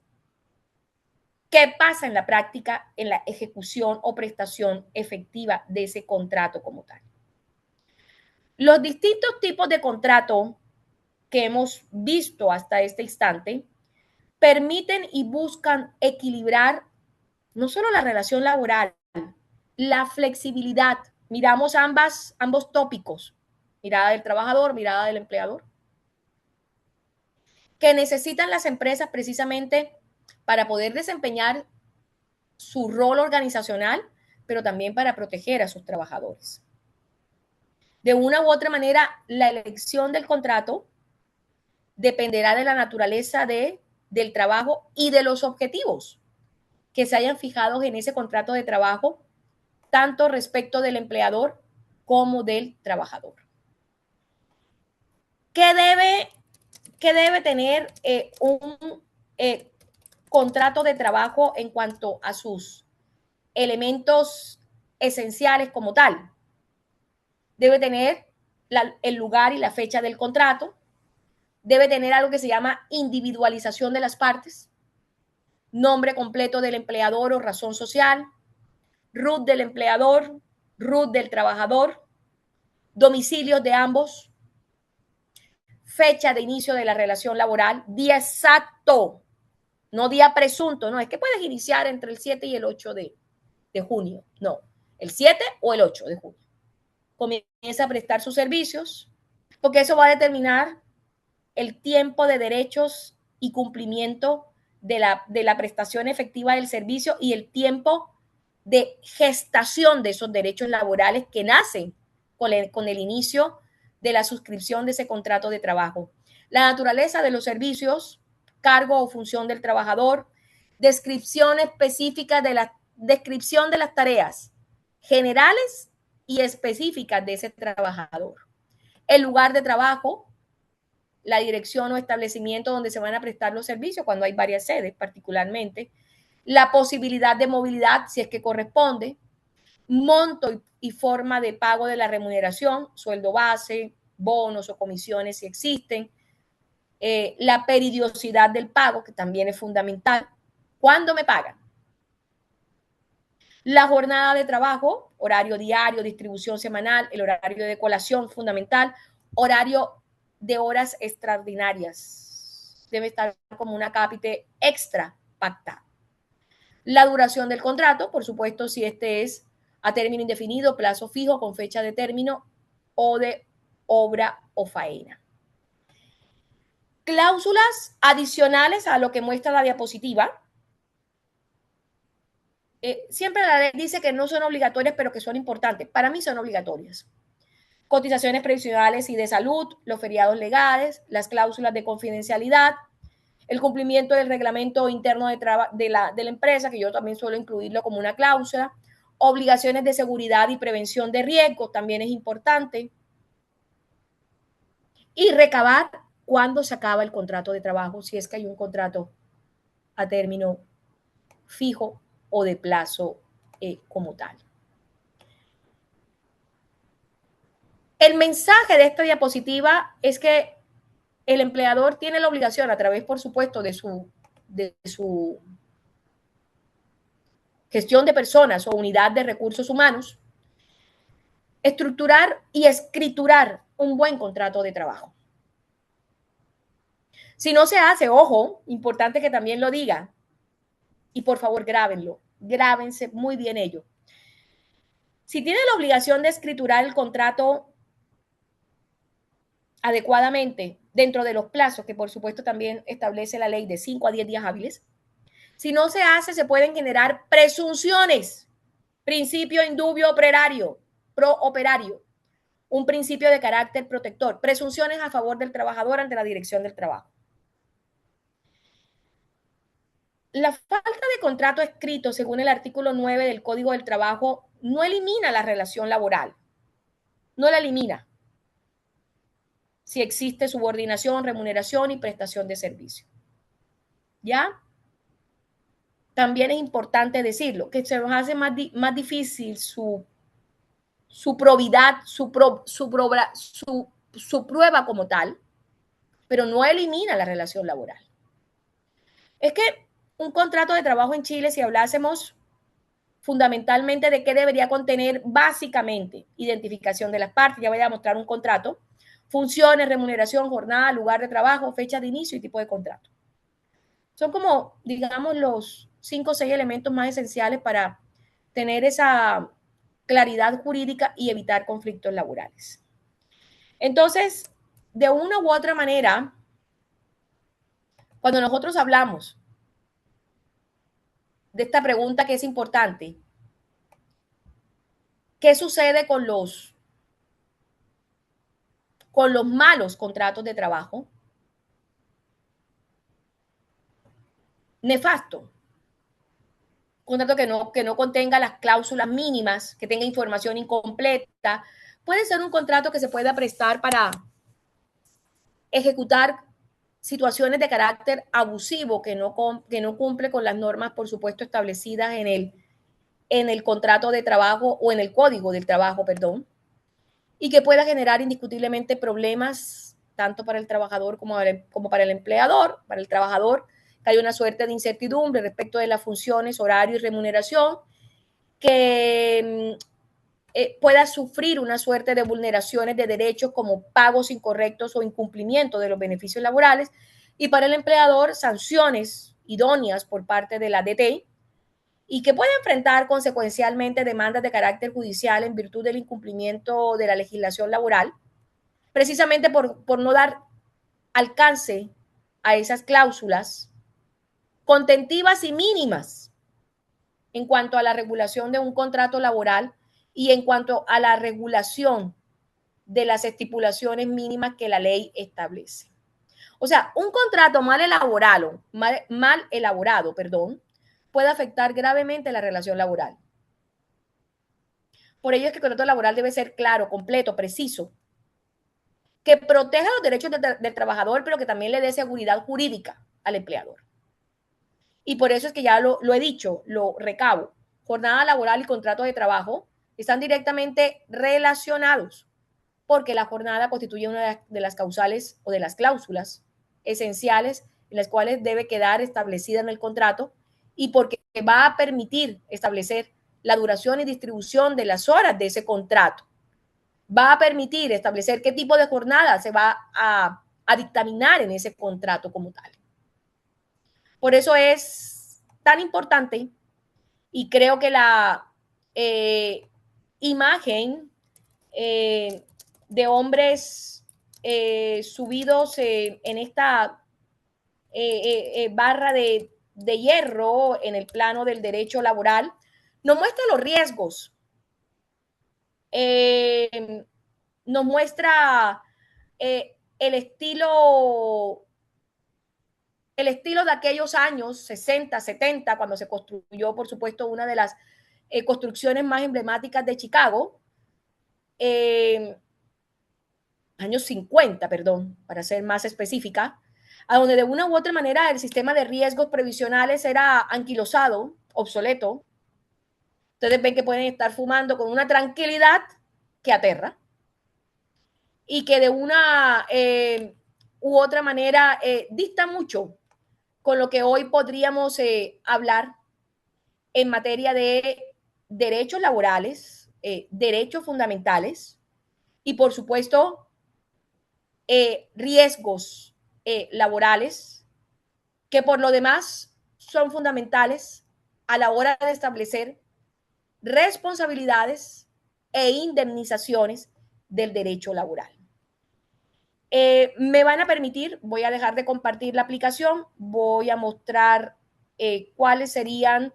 ¿Qué pasa en la práctica en la ejecución o prestación efectiva de ese contrato como tal? Los distintos tipos de contrato que hemos visto hasta este instante permiten y buscan equilibrar no solo la relación laboral, la flexibilidad. Miramos ambos tópicos, mirada del trabajador, mirada del empleador, que necesitan las empresas precisamente para poder desempeñar su rol organizacional, pero también para proteger a sus trabajadores. De una u otra manera, la elección del contrato dependerá de la naturaleza del trabajo y de los objetivos que se hayan fijado en ese contrato de trabajo, tanto respecto del empleador como del trabajador. ¿Qué debe tener un contrato de trabajo en cuanto a sus elementos esenciales como tal? Debe tener el lugar y la fecha del contrato, debe tener algo que se llama individualización de las partes, nombre completo del empleador o razón social, RUT del empleador, RUT del trabajador, domicilios de ambos, fecha de inicio de la relación laboral, día exacto, no día presunto, no, es que puedes iniciar entre el 7 y el 8 de junio, no, el 7 o el 8 de junio. Comienza a prestar sus servicios, porque eso va a determinar el tiempo de derechos y cumplimiento de la prestación efectiva del servicio y el tiempo de gestación de esos derechos laborales que nacen con el inicio de la suscripción de ese contrato de trabajo. La naturaleza de los servicios, cargo o función del trabajador, descripción específica de la descripción de las tareas generales y específicas de ese trabajador. El lugar de trabajo, la dirección o establecimiento donde se van a prestar los servicios, cuando hay varias sedes particularmente, la posibilidad de movilidad, si es que corresponde, monto y forma de pago de la remuneración, sueldo base, bonos o comisiones si existen, la periodicidad del pago, que también es fundamental. ¿Cuándo me pagan? La jornada de trabajo, horario diario, distribución semanal, el horario de colación fundamental, horario de horas extraordinarias. Debe estar como una cápite extra pactada. La duración del contrato, por supuesto, si este es a término indefinido, plazo fijo con fecha de término o de obra o faena. Cláusulas adicionales a lo que muestra la diapositiva. Siempre la ley dice que no son obligatorias, pero que son importantes. Para mí son obligatorias. Cotizaciones previsionales y de salud, los feriados legales, las cláusulas de confidencialidad, el cumplimiento del reglamento interno de la empresa, que yo también suelo incluirlo como una cláusula, obligaciones de seguridad y prevención de riesgo, también es importante, y recabar cuándo se acaba el contrato de trabajo, si es que hay un contrato a término fijo o de plazo como tal. El mensaje de esta diapositiva es que el empleador tiene la obligación, a través, por supuesto, de su gestión de personas o unidad de recursos humanos, estructurar y escriturar un buen contrato de trabajo. Si no se hace, ojo, importante que también lo diga, y por favor grábenlo, grábense muy bien ello. Si tiene la obligación de escriturar el contrato adecuadamente dentro de los plazos que por supuesto también establece la ley de 5 a 10 días hábiles, si no se hace, se pueden generar presunciones, principio indubio operario, prooperario, un principio de carácter protector, presunciones a favor del trabajador ante la dirección del trabajo. La falta de contrato escrito, según el artículo 9 del Código del Trabajo, no elimina la relación laboral, no la elimina si existe subordinación, remuneración y prestación de servicio. ¿Ya? También es importante decirlo, que se nos hace más difícil su probidad, su prueba como tal, pero no elimina la relación laboral. Es que un contrato de trabajo en Chile, si hablásemos fundamentalmente de qué debería contener, básicamente, identificación de las partes, ya voy a mostrar un contrato, funciones, remuneración, jornada, lugar de trabajo, fecha de inicio y tipo de contrato. Son como, digamos, los 5 o 6 elementos más esenciales para tener esa claridad jurídica y evitar conflictos laborales. Entonces, de una u otra manera, cuando nosotros hablamos de esta pregunta que es importante, ¿qué sucede con los malos contratos de trabajo? Nefasto. Contrato que no contenga las cláusulas mínimas, que tenga información incompleta. Puede ser un contrato que se pueda prestar para ejecutar situaciones de carácter abusivo que no cumple con las normas, por supuesto, establecidas en el contrato de trabajo o en el código del trabajo, perdón, y que pueda generar indiscutiblemente problemas tanto para el trabajador como para el empleador. Para el trabajador, que hay una suerte de incertidumbre respecto de las funciones, horario y remuneración, que pueda sufrir una suerte de vulneraciones de derechos como pagos incorrectos o incumplimiento de los beneficios laborales, y para el empleador, sanciones idóneas por parte de la DT, y que puede enfrentar consecuencialmente demandas de carácter judicial en virtud del incumplimiento de la legislación laboral, precisamente por no dar alcance a esas cláusulas contentivas y mínimas en cuanto a la regulación de un contrato laboral y en cuanto a la regulación de las estipulaciones mínimas que la ley establece. O sea, un contrato mal elaborado, puede afectar gravemente la relación laboral. Por ello es que el contrato laboral debe ser claro, completo, preciso, que proteja los derechos del trabajador, pero que también le dé seguridad jurídica al empleador. Y por eso es que ya lo he dicho, lo recabo. Jornada laboral y contrato de trabajo están directamente relacionados, porque la jornada constituye una de las causales o de las cláusulas esenciales en las cuales debe quedar establecida en el contrato, y porque va a permitir establecer la duración y distribución de las horas de ese contrato. Va a permitir establecer qué tipo de jornada se va a dictaminar en ese contrato como tal. Por eso es tan importante, y creo que imagen de hombres subidos en esta barra de hierro en el plano del derecho laboral, nos muestra los riesgos, nos muestra el estilo de aquellos años 60, 70, cuando se construyó, por supuesto, una de las construcciones más emblemáticas de Chicago, años 50, perdón, para ser más específica, a donde de una u otra manera el sistema de riesgos previsionales era anquilosado, obsoleto. Ustedes ven que pueden estar fumando con una tranquilidad que aterra y que de una u otra manera dista mucho con lo que hoy podríamos hablar en materia de derechos laborales, derechos fundamentales y, por supuesto, riesgos laborales que por lo demás son fundamentales a la hora de establecer responsabilidades e indemnizaciones del derecho laboral. Me van a permitir, voy a dejar de compartir la aplicación, voy a mostrar cuáles serían,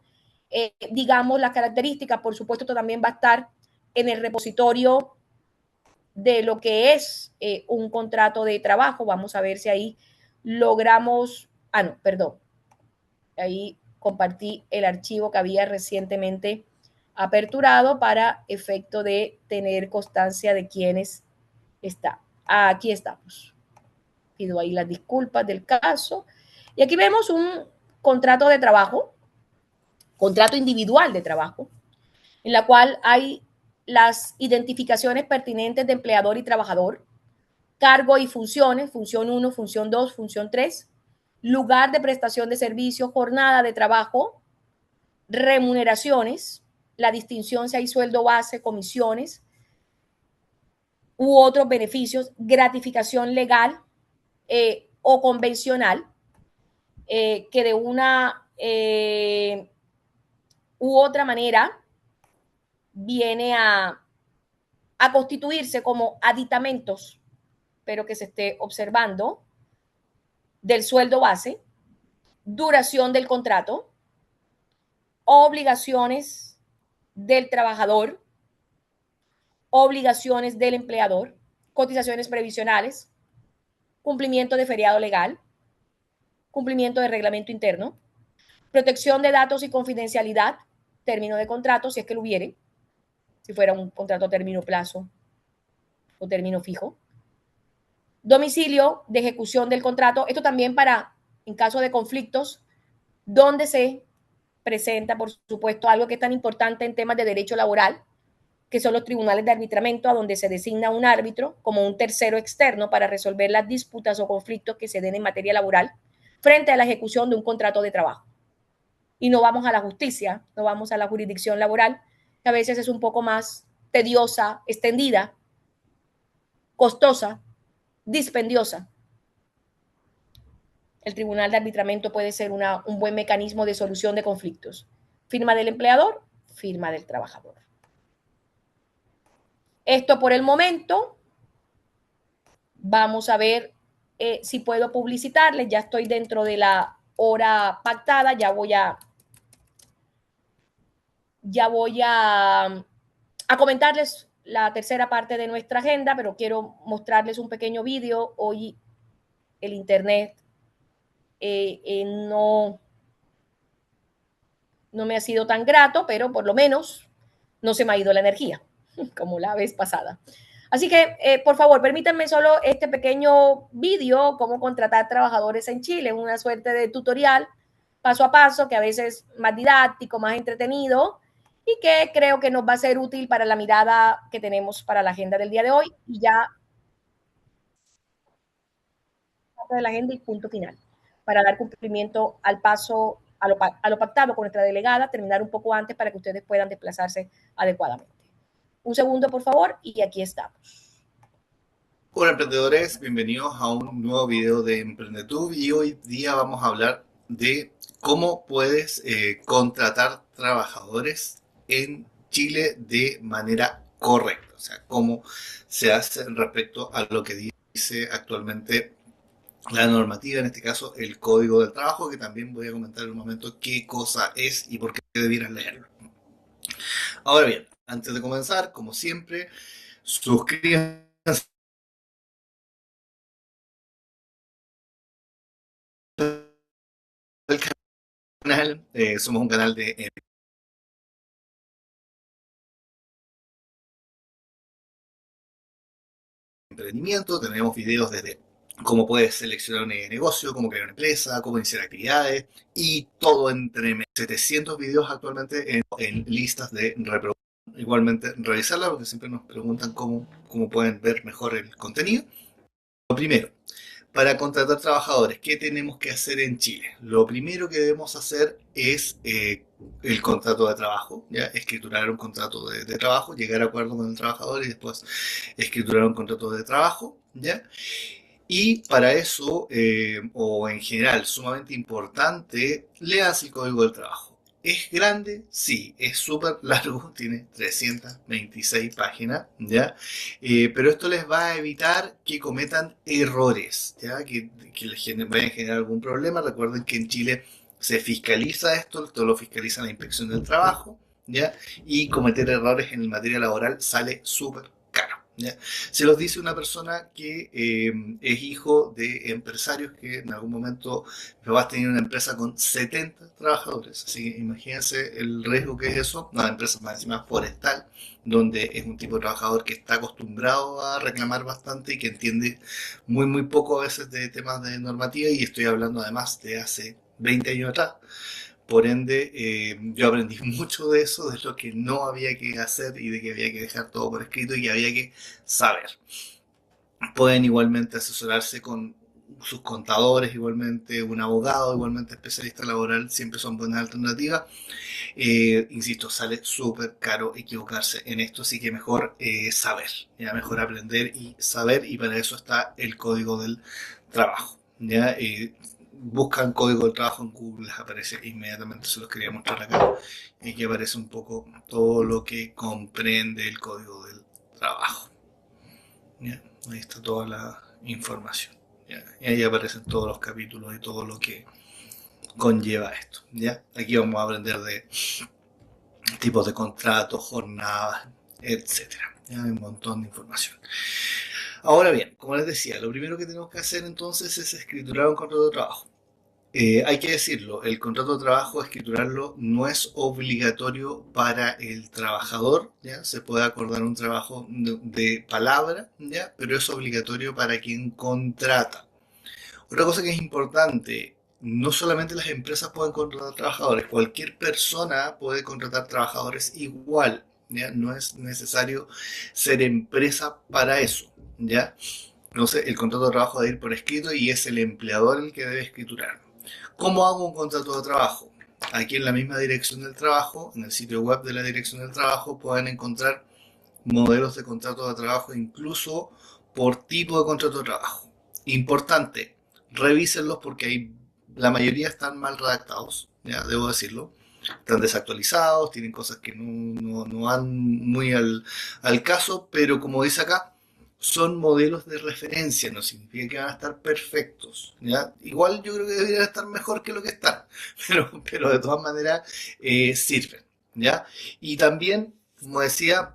digamos, las características. Por supuesto, esto también va a estar en el repositorio de lo que es un contrato de trabajo. Vamos a ver si ahí logramos, no, perdón, ahí compartí el archivo que había recientemente aperturado para efecto de tener constancia de quiénes está. Aquí estamos. Pido ahí las disculpas del caso. Y aquí vemos un contrato de trabajo, contrato individual de trabajo, en la cual hay las identificaciones pertinentes de empleador y trabajador, cargo y funciones, función 1, función 2, función 3, lugar de prestación de servicio, jornada de trabajo, remuneraciones, la distinción si hay sueldo base, comisiones u otros beneficios, gratificación legal o convencional, que de una u otra manera viene a constituirse como aditamentos, pero que se esté observando, del sueldo base, duración del contrato, obligaciones del trabajador, obligaciones del empleador, cotizaciones previsionales, cumplimiento de feriado legal, cumplimiento de reglamento interno, protección de datos y confidencialidad, término de contrato, si es que lo hubiere, si fuera un contrato a término plazo o término fijo, domicilio de ejecución del contrato, esto también para, en caso de conflictos, donde se presenta, por supuesto, algo que es tan importante en temas de derecho laboral, que son los tribunales de arbitramiento, a donde se designa un árbitro como un tercero externo para resolver las disputas o conflictos que se den en materia laboral frente a la ejecución de un contrato de trabajo. Y no vamos a la justicia, no vamos a la jurisdicción laboral, que a veces es un poco más tediosa, extendida, costosa, dispendiosa. El tribunal de arbitramiento puede ser un buen mecanismo de solución de conflictos. Firma del empleador, firma del trabajador. Esto por el momento. Vamos a ver si puedo publicitarles. Ya estoy dentro de la hora pactada. Ya voy a comentarles la tercera parte de nuestra agenda, pero quiero mostrarles un pequeño vídeo. Hoy el internet no me ha sido tan grato, pero por lo menos no se me ha ido la energía, como la vez pasada. Así que, por favor, permítanme solo este pequeño vídeo, cómo contratar trabajadores en Chile, una suerte de tutorial paso a paso, que a veces es más didáctico, más entretenido, y que creo que nos va a ser útil para la mirada que tenemos para la agenda del día de hoy. Y ya de la agenda y punto final, para dar cumplimiento al paso, a lo pactado con nuestra delegada, terminar un poco antes para que ustedes puedan desplazarse adecuadamente. Un segundo, por favor, y aquí estamos. Hola emprendedores, bienvenidos a un nuevo video de EmprendeTube y hoy día vamos a hablar de cómo puedes contratar trabajadores en Chile de manera correcta, o sea, cómo se hace respecto a lo que dice actualmente la normativa, en este caso el Código del Trabajo, que también voy a comentar en un momento qué cosa es y por qué debieran leerlo. Ahora bien, antes de comenzar, como siempre, suscríbanse al canal. Somos un canal de emprendimiento, tenemos videos desde cómo puedes seleccionar un negocio, cómo crear una empresa, cómo iniciar actividades y todo entre 700 videos actualmente en listas de reproducción. Igualmente revisarla porque siempre nos preguntan cómo pueden ver mejor el contenido. Lo primero, para contratar trabajadores, ¿qué tenemos que hacer en Chile? Lo primero que debemos hacer es el contrato de trabajo, ¿ya? Escriturar un contrato de trabajo, llegar a acuerdo con el trabajador y después escriturar un contrato de trabajo, ¿ya? Y para eso, o en general, sumamente importante, leas el Código del Trabajo. ¿Es grande? Sí, es súper largo, tiene 326 páginas, ¿ya? Pero esto les va a evitar que cometan errores, ¿ya? Que les vayan a generar algún problema. Recuerden que en Chile se fiscaliza esto lo fiscaliza la Inspección del Trabajo, ¿ya? Y cometer errores en materia laboral sale súper caro, ¿ya? Se los dice una persona que es hijo de empresarios que en algún momento va a tener una empresa con 70 trabajadores. Así que imagínense el riesgo que es eso. Una empresa más encima forestal, donde es un tipo de trabajador que está acostumbrado a reclamar bastante y que entiende muy poco a veces de temas de normativa. Y estoy hablando además de hace 20 años atrás. Por ende, yo aprendí mucho de eso, de lo que no había que hacer y de que había que dejar todo por escrito y que había que saber. Pueden igualmente asesorarse con sus contadores, igualmente un abogado, igualmente especialista laboral, siempre son buenas alternativas. Insisto, sale súper caro equivocarse en esto, así que mejor saber, ¿ya? Mejor aprender y saber, y para eso está el Código del Trabajo, ¿ya? Buscan Código del Trabajo en Google, les aparece inmediatamente, se los quería mostrar acá, y que aparece un poco todo lo que comprende el Código del Trabajo, ¿ya? Ahí está toda la información, ¿ya? Y ahí aparecen todos los capítulos y todo lo que conlleva esto, ¿ya? Aquí vamos a aprender de tipos de contratos, jornadas, etcétera. Ya hay un montón de información. Ahora bien, como les decía, lo primero que tenemos que hacer entonces es escriturar un contrato de trabajo. Hay que decirlo, el contrato de trabajo, escriturarlo, no es obligatorio para el trabajador, ¿ya? Se puede acordar un trabajo de palabra, ¿ya? Pero es obligatorio para quien contrata. Otra cosa que es importante, no solamente las empresas pueden contratar trabajadores, cualquier persona puede contratar trabajadores igual, ¿ya? No es necesario ser empresa para eso, ¿ya? Entonces, el contrato de trabajo debe ir por escrito y es el empleador el que debe escriturar. ¿Cómo hago un contrato de trabajo? Aquí en la misma dirección del trabajo, en el sitio web de la dirección del trabajo, pueden encontrar modelos de contrato de trabajo, incluso por tipo de contrato de trabajo. Importante, revísenlos porque la mayoría están mal redactados, ya debo decirlo. Están desactualizados, tienen cosas que no van muy al caso, pero como dice acá, son modelos de referencia, no significa que van a estar perfectos, ¿ya? Igual yo creo que deberían estar mejor que lo que están, pero de todas maneras sirven, ¿ya? Y también, como decía,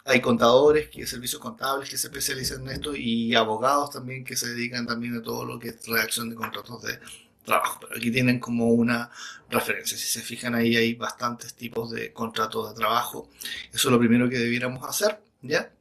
hay contadores, servicios contables que se especializan en esto y abogados también que se dedican también a todo lo que es redacción de contratos de trabajo. Pero aquí tienen como una referencia. Si se fijan ahí hay bastantes tipos de contratos de trabajo. Eso es lo primero que debiéramos hacer, ¿ya?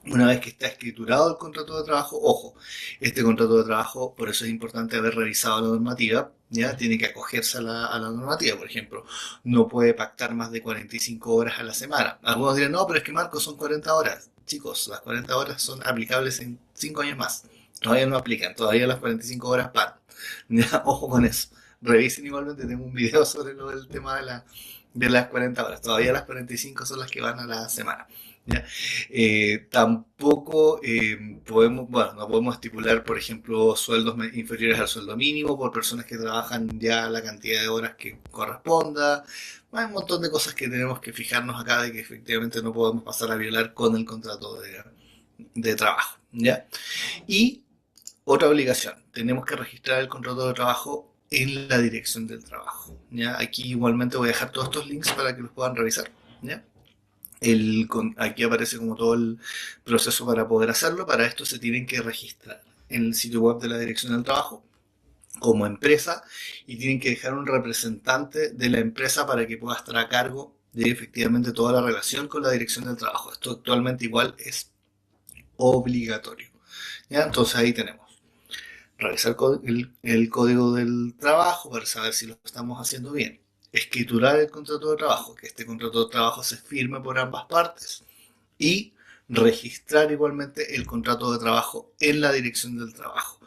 Una vez que está escriturado el contrato de trabajo, ojo, este contrato de trabajo, por eso es importante haber revisado la normativa, ¿ya? Tiene que acogerse a la normativa, por ejemplo, no puede pactar más de 45 horas a la semana. Algunos dirán, no, pero es que Marco, son 40 horas. Chicos, las 40 horas son aplicables en 5 años más. Todavía no aplican, todavía las 45 horas van. ¿Ya? Ojo con eso. Revisen igualmente, tengo un video sobre el tema de las 40 horas. Todavía las 45 son las que van a la semana. ¿Ya? Tampoco podemos, bueno, no podemos estipular, por ejemplo, sueldos inferiores al sueldo mínimo por personas que trabajan ya la cantidad de horas que corresponda. Hay un montón de cosas que tenemos que fijarnos acá de que efectivamente no podemos pasar a violar con el contrato de trabajo, ¿ya? Y otra obligación, tenemos que registrar el contrato de trabajo en la dirección del trabajo, ¿ya? Aquí igualmente voy a dejar todos estos links para que los puedan revisar, ¿ya? Aquí aparece como todo el proceso para poder hacerlo. Para esto se tienen que registrar en el sitio web de la Dirección del Trabajo como empresa y tienen que dejar un representante de la empresa para que pueda estar a cargo de efectivamente toda la relación con la Dirección del Trabajo. Esto actualmente igual es obligatorio. ¿Ya? Entonces ahí tenemos. Revisar el código del trabajo para saber si lo estamos haciendo bien. Escriturar el contrato de trabajo, que este contrato de trabajo se firme por ambas partes y registrar igualmente el contrato de trabajo en la dirección del trabajo.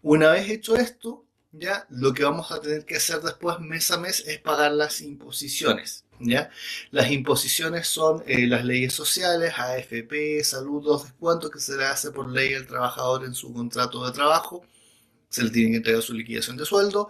Una vez hecho esto, ya lo que vamos a tener que hacer después mes a mes es pagar las imposiciones. ¿Ya? Las imposiciones son las leyes sociales, AFP, salud, descuentos que se le hace por ley al trabajador en su contrato de trabajo, se le tiene que entregar su liquidación de sueldo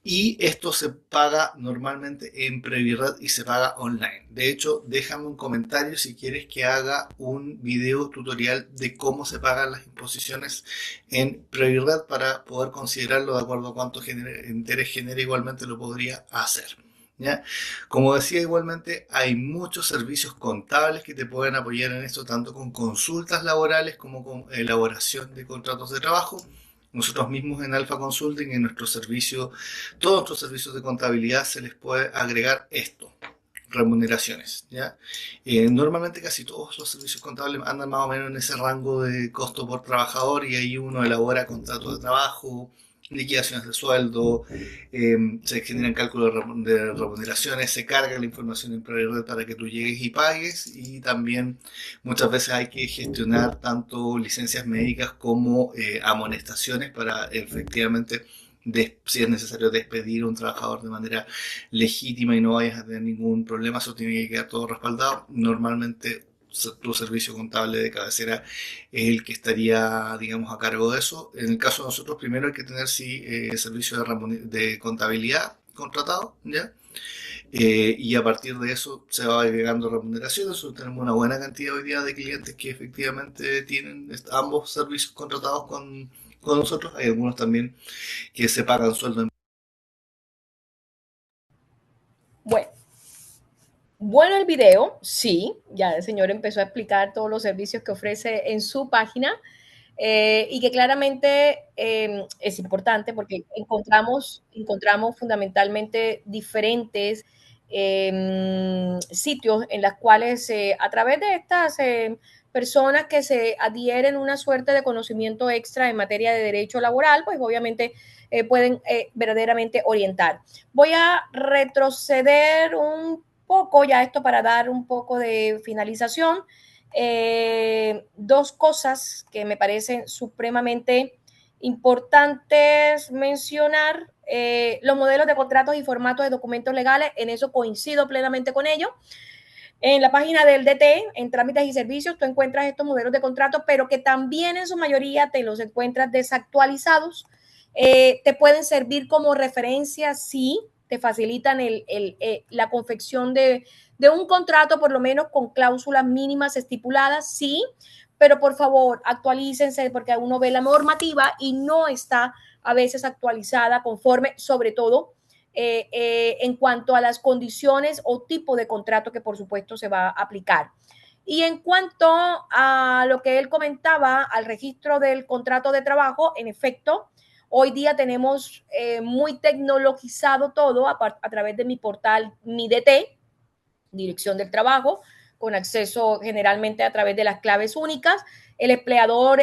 y esto se paga normalmente en Previred y se paga online. De hecho, déjame un comentario si quieres que haga un video tutorial de cómo se pagan las imposiciones en Previred para poder considerarlo de acuerdo a cuánto interés genera, igualmente lo podría hacer. ¿Ya? Como decía, igualmente hay muchos servicios contables que te pueden apoyar en esto, tanto con consultas laborales como con elaboración de contratos de trabajo. Nosotros mismos en Alpha Consulting, en nuestro servicio, todos nuestros servicios de contabilidad se les puede agregar esto, remuneraciones, ¿ya? Normalmente casi todos los servicios contables andan más o menos en ese rango de costo por trabajador y ahí uno elabora contratos de trabajo, liquidaciones de sueldo, se generan cálculos de remuneraciones, se carga la información en Previred para que tú llegues y pagues y también muchas veces hay que gestionar tanto licencias médicas como amonestaciones para efectivamente si es necesario despedir a un trabajador de manera legítima y no vayas a tener ningún problema, eso tiene que quedar todo respaldado. Normalmente tu servicio contable de cabecera es el que estaría, digamos, a cargo de eso. En el caso de nosotros, primero hay que tener, sí, servicio de contabilidad contratado, ¿ya? Y a partir de eso se va agregando remuneraciones. Nosotros tenemos una buena cantidad hoy día de clientes que efectivamente tienen ambos servicios contratados con nosotros. Hay algunos también que se pagan sueldo en... Bueno, bueno el video, sí, ya el señor empezó a explicar todos los servicios que ofrece en su página y que claramente es importante porque encontramos fundamentalmente diferentes sitios en las cuales a través de estas personas que se adhieren una suerte de conocimiento extra en materia de derecho laboral, pues obviamente pueden verdaderamente orientar. Voy a retroceder un poco ya esto para dar un poco de finalización. Dos cosas que me parecen supremamente importantes mencionar. Los modelos de contratos y formatos de documentos legales, en eso coincido plenamente con ellos. En la página del DT, en trámites y servicios, tú encuentras estos modelos de contrato, pero que también en su mayoría te los encuentras desactualizados. Te pueden servir como referencia, sí, te facilitan la confección de un contrato, por lo menos con cláusulas mínimas estipuladas, sí, pero por favor, actualícense porque uno ve la normativa y no está a veces actualizada conforme, sobre todo, en cuanto a las condiciones o tipo de contrato que por supuesto se va a aplicar. Y en cuanto a lo que él comentaba, al registro del contrato de trabajo, en efecto, hoy día tenemos muy tecnologizado todo a través de mi portal MiDT, Dirección del Trabajo, con acceso generalmente a través de las claves únicas. El empleador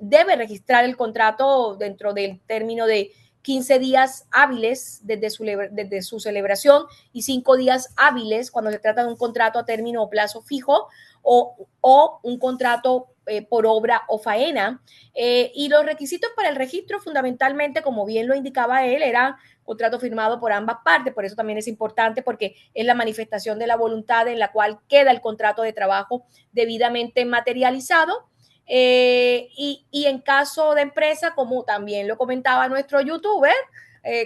debe registrar el contrato dentro del término de 15 días hábiles desde su celebración y 5 días hábiles cuando se trata de un contrato a término o plazo fijo o un contrato por obra o faena. Y los requisitos para el registro, fundamentalmente, como bien lo indicaba él, eran contrato firmado por ambas partes, por eso también es importante porque es la manifestación de la voluntad en la cual queda el contrato de trabajo debidamente materializado. Y en caso de empresa, como también lo comentaba nuestro youtuber,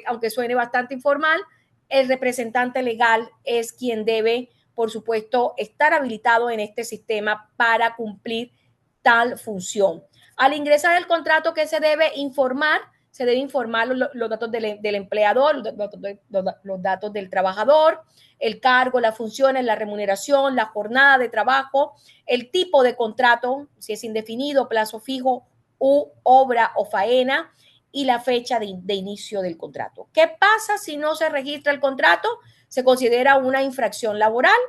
aunque suene bastante informal, el representante legal es quien debe, por supuesto, estar habilitado en este sistema para cumplir tal función. Al ingresar el contrato, ¿qué se debe informar? Se debe informar los datos del empleador, los datos del trabajador, el cargo, las funciones, la remuneración, la jornada de trabajo, el tipo de contrato, si es indefinido, plazo fijo u obra o faena, y la fecha de inicio del contrato. ¿Qué pasa si no se registra el contrato? Se considera una infracción laboral,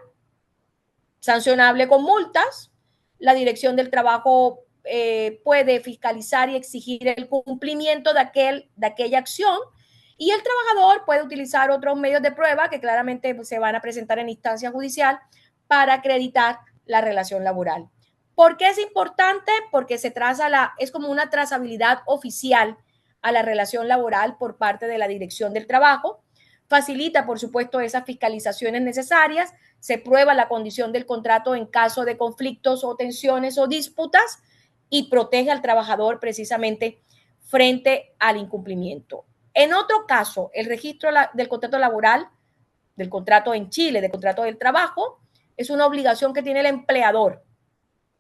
sancionable con multas. La Dirección del Trabajo puede fiscalizar y exigir el cumplimiento de aquella acción, y el trabajador puede utilizar otros medios de prueba que claramente se van a presentar en instancia judicial para acreditar la relación laboral. ¿Por qué es importante? Porque es como una trazabilidad oficial a la relación laboral por parte de la Dirección del Trabajo. Facilita, por supuesto, esas fiscalizaciones necesarias, se prueba la condición del contrato en caso de conflictos o tensiones o disputas, y protege al trabajador precisamente frente al incumplimiento. En otro caso, el registro del contrato laboral, del contrato en Chile, del contrato del trabajo, es una obligación que tiene el empleador,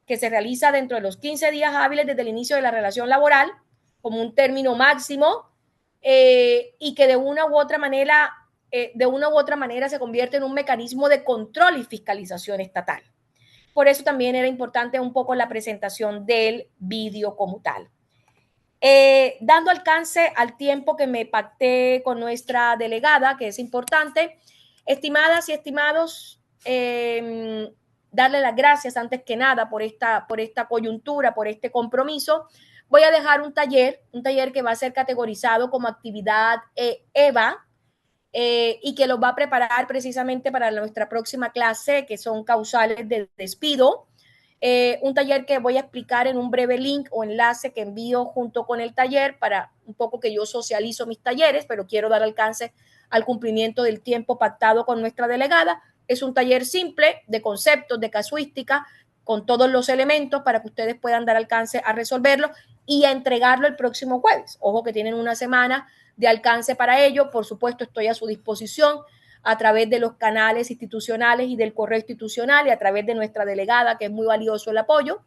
que se realiza dentro de los 15 días hábiles desde el inicio de la relación laboral, como un término máximo, y que de una u otra manera se convierte en un mecanismo de control y fiscalización estatal. Por eso también era importante un poco la presentación del vídeo como tal. Dando alcance al tiempo que me pacté con nuestra delegada, que es importante, estimadas y estimados, darle las gracias antes que nada por esta coyuntura, por este compromiso. Voy a dejar un taller que va a ser categorizado como actividad EVA, y que los va a preparar precisamente para nuestra próxima clase, que son causales de despido. Un taller que voy a explicar en un breve link o enlace que envío junto con el taller, para un poco que yo socializo mis talleres, pero quiero dar alcance al cumplimiento del tiempo pactado con nuestra delegada. Es un taller simple de conceptos, de casuística, con todos los elementos para que ustedes puedan dar alcance a resolverlo y a entregarlo el próximo jueves. Ojo que tienen una semana de alcance para ello. Por supuesto, estoy a su disposición a través de los canales institucionales y del correo institucional, y a través de nuestra delegada, que es muy valioso el apoyo,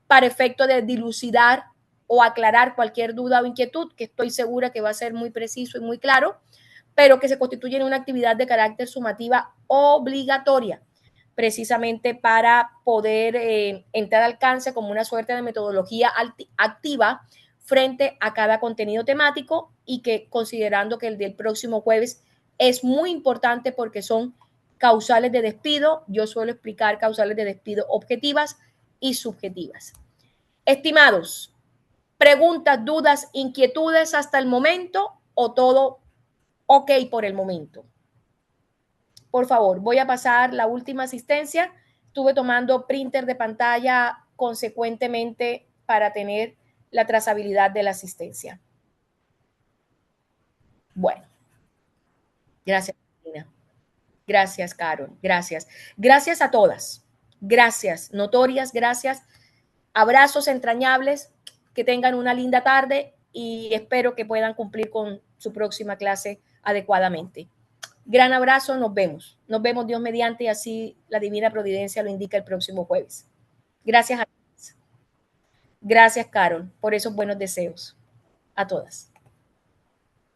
para efecto de dilucidar o aclarar cualquier duda o inquietud, que estoy segura que va a ser muy preciso y muy claro, pero que se constituye en una actividad de carácter sumativa obligatoria, precisamente para poder entrar al alcance como una suerte de metodología activa frente a cada contenido temático, y que, considerando que el del próximo jueves es muy importante porque son causales de despido, yo suelo explicar causales de despido objetivas y subjetivas. Estimados, preguntas, dudas, inquietudes hasta el momento, o todo ok por el momento. Por favor, voy a pasar la última asistencia. Estuve tomando printer de pantalla consecuentemente para tener la trazabilidad de la asistencia. Bueno, gracias, Cristina. Gracias, Carol. Gracias. Gracias a todas. Gracias, notorias, gracias. Abrazos entrañables. Que tengan una linda tarde y espero que puedan cumplir con su próxima clase adecuadamente. Gran abrazo, nos vemos. Nos vemos, Dios mediante, y así la divina providencia lo indica, el próximo jueves. Gracias a todas. Gracias, Carol, por esos buenos deseos. A todas.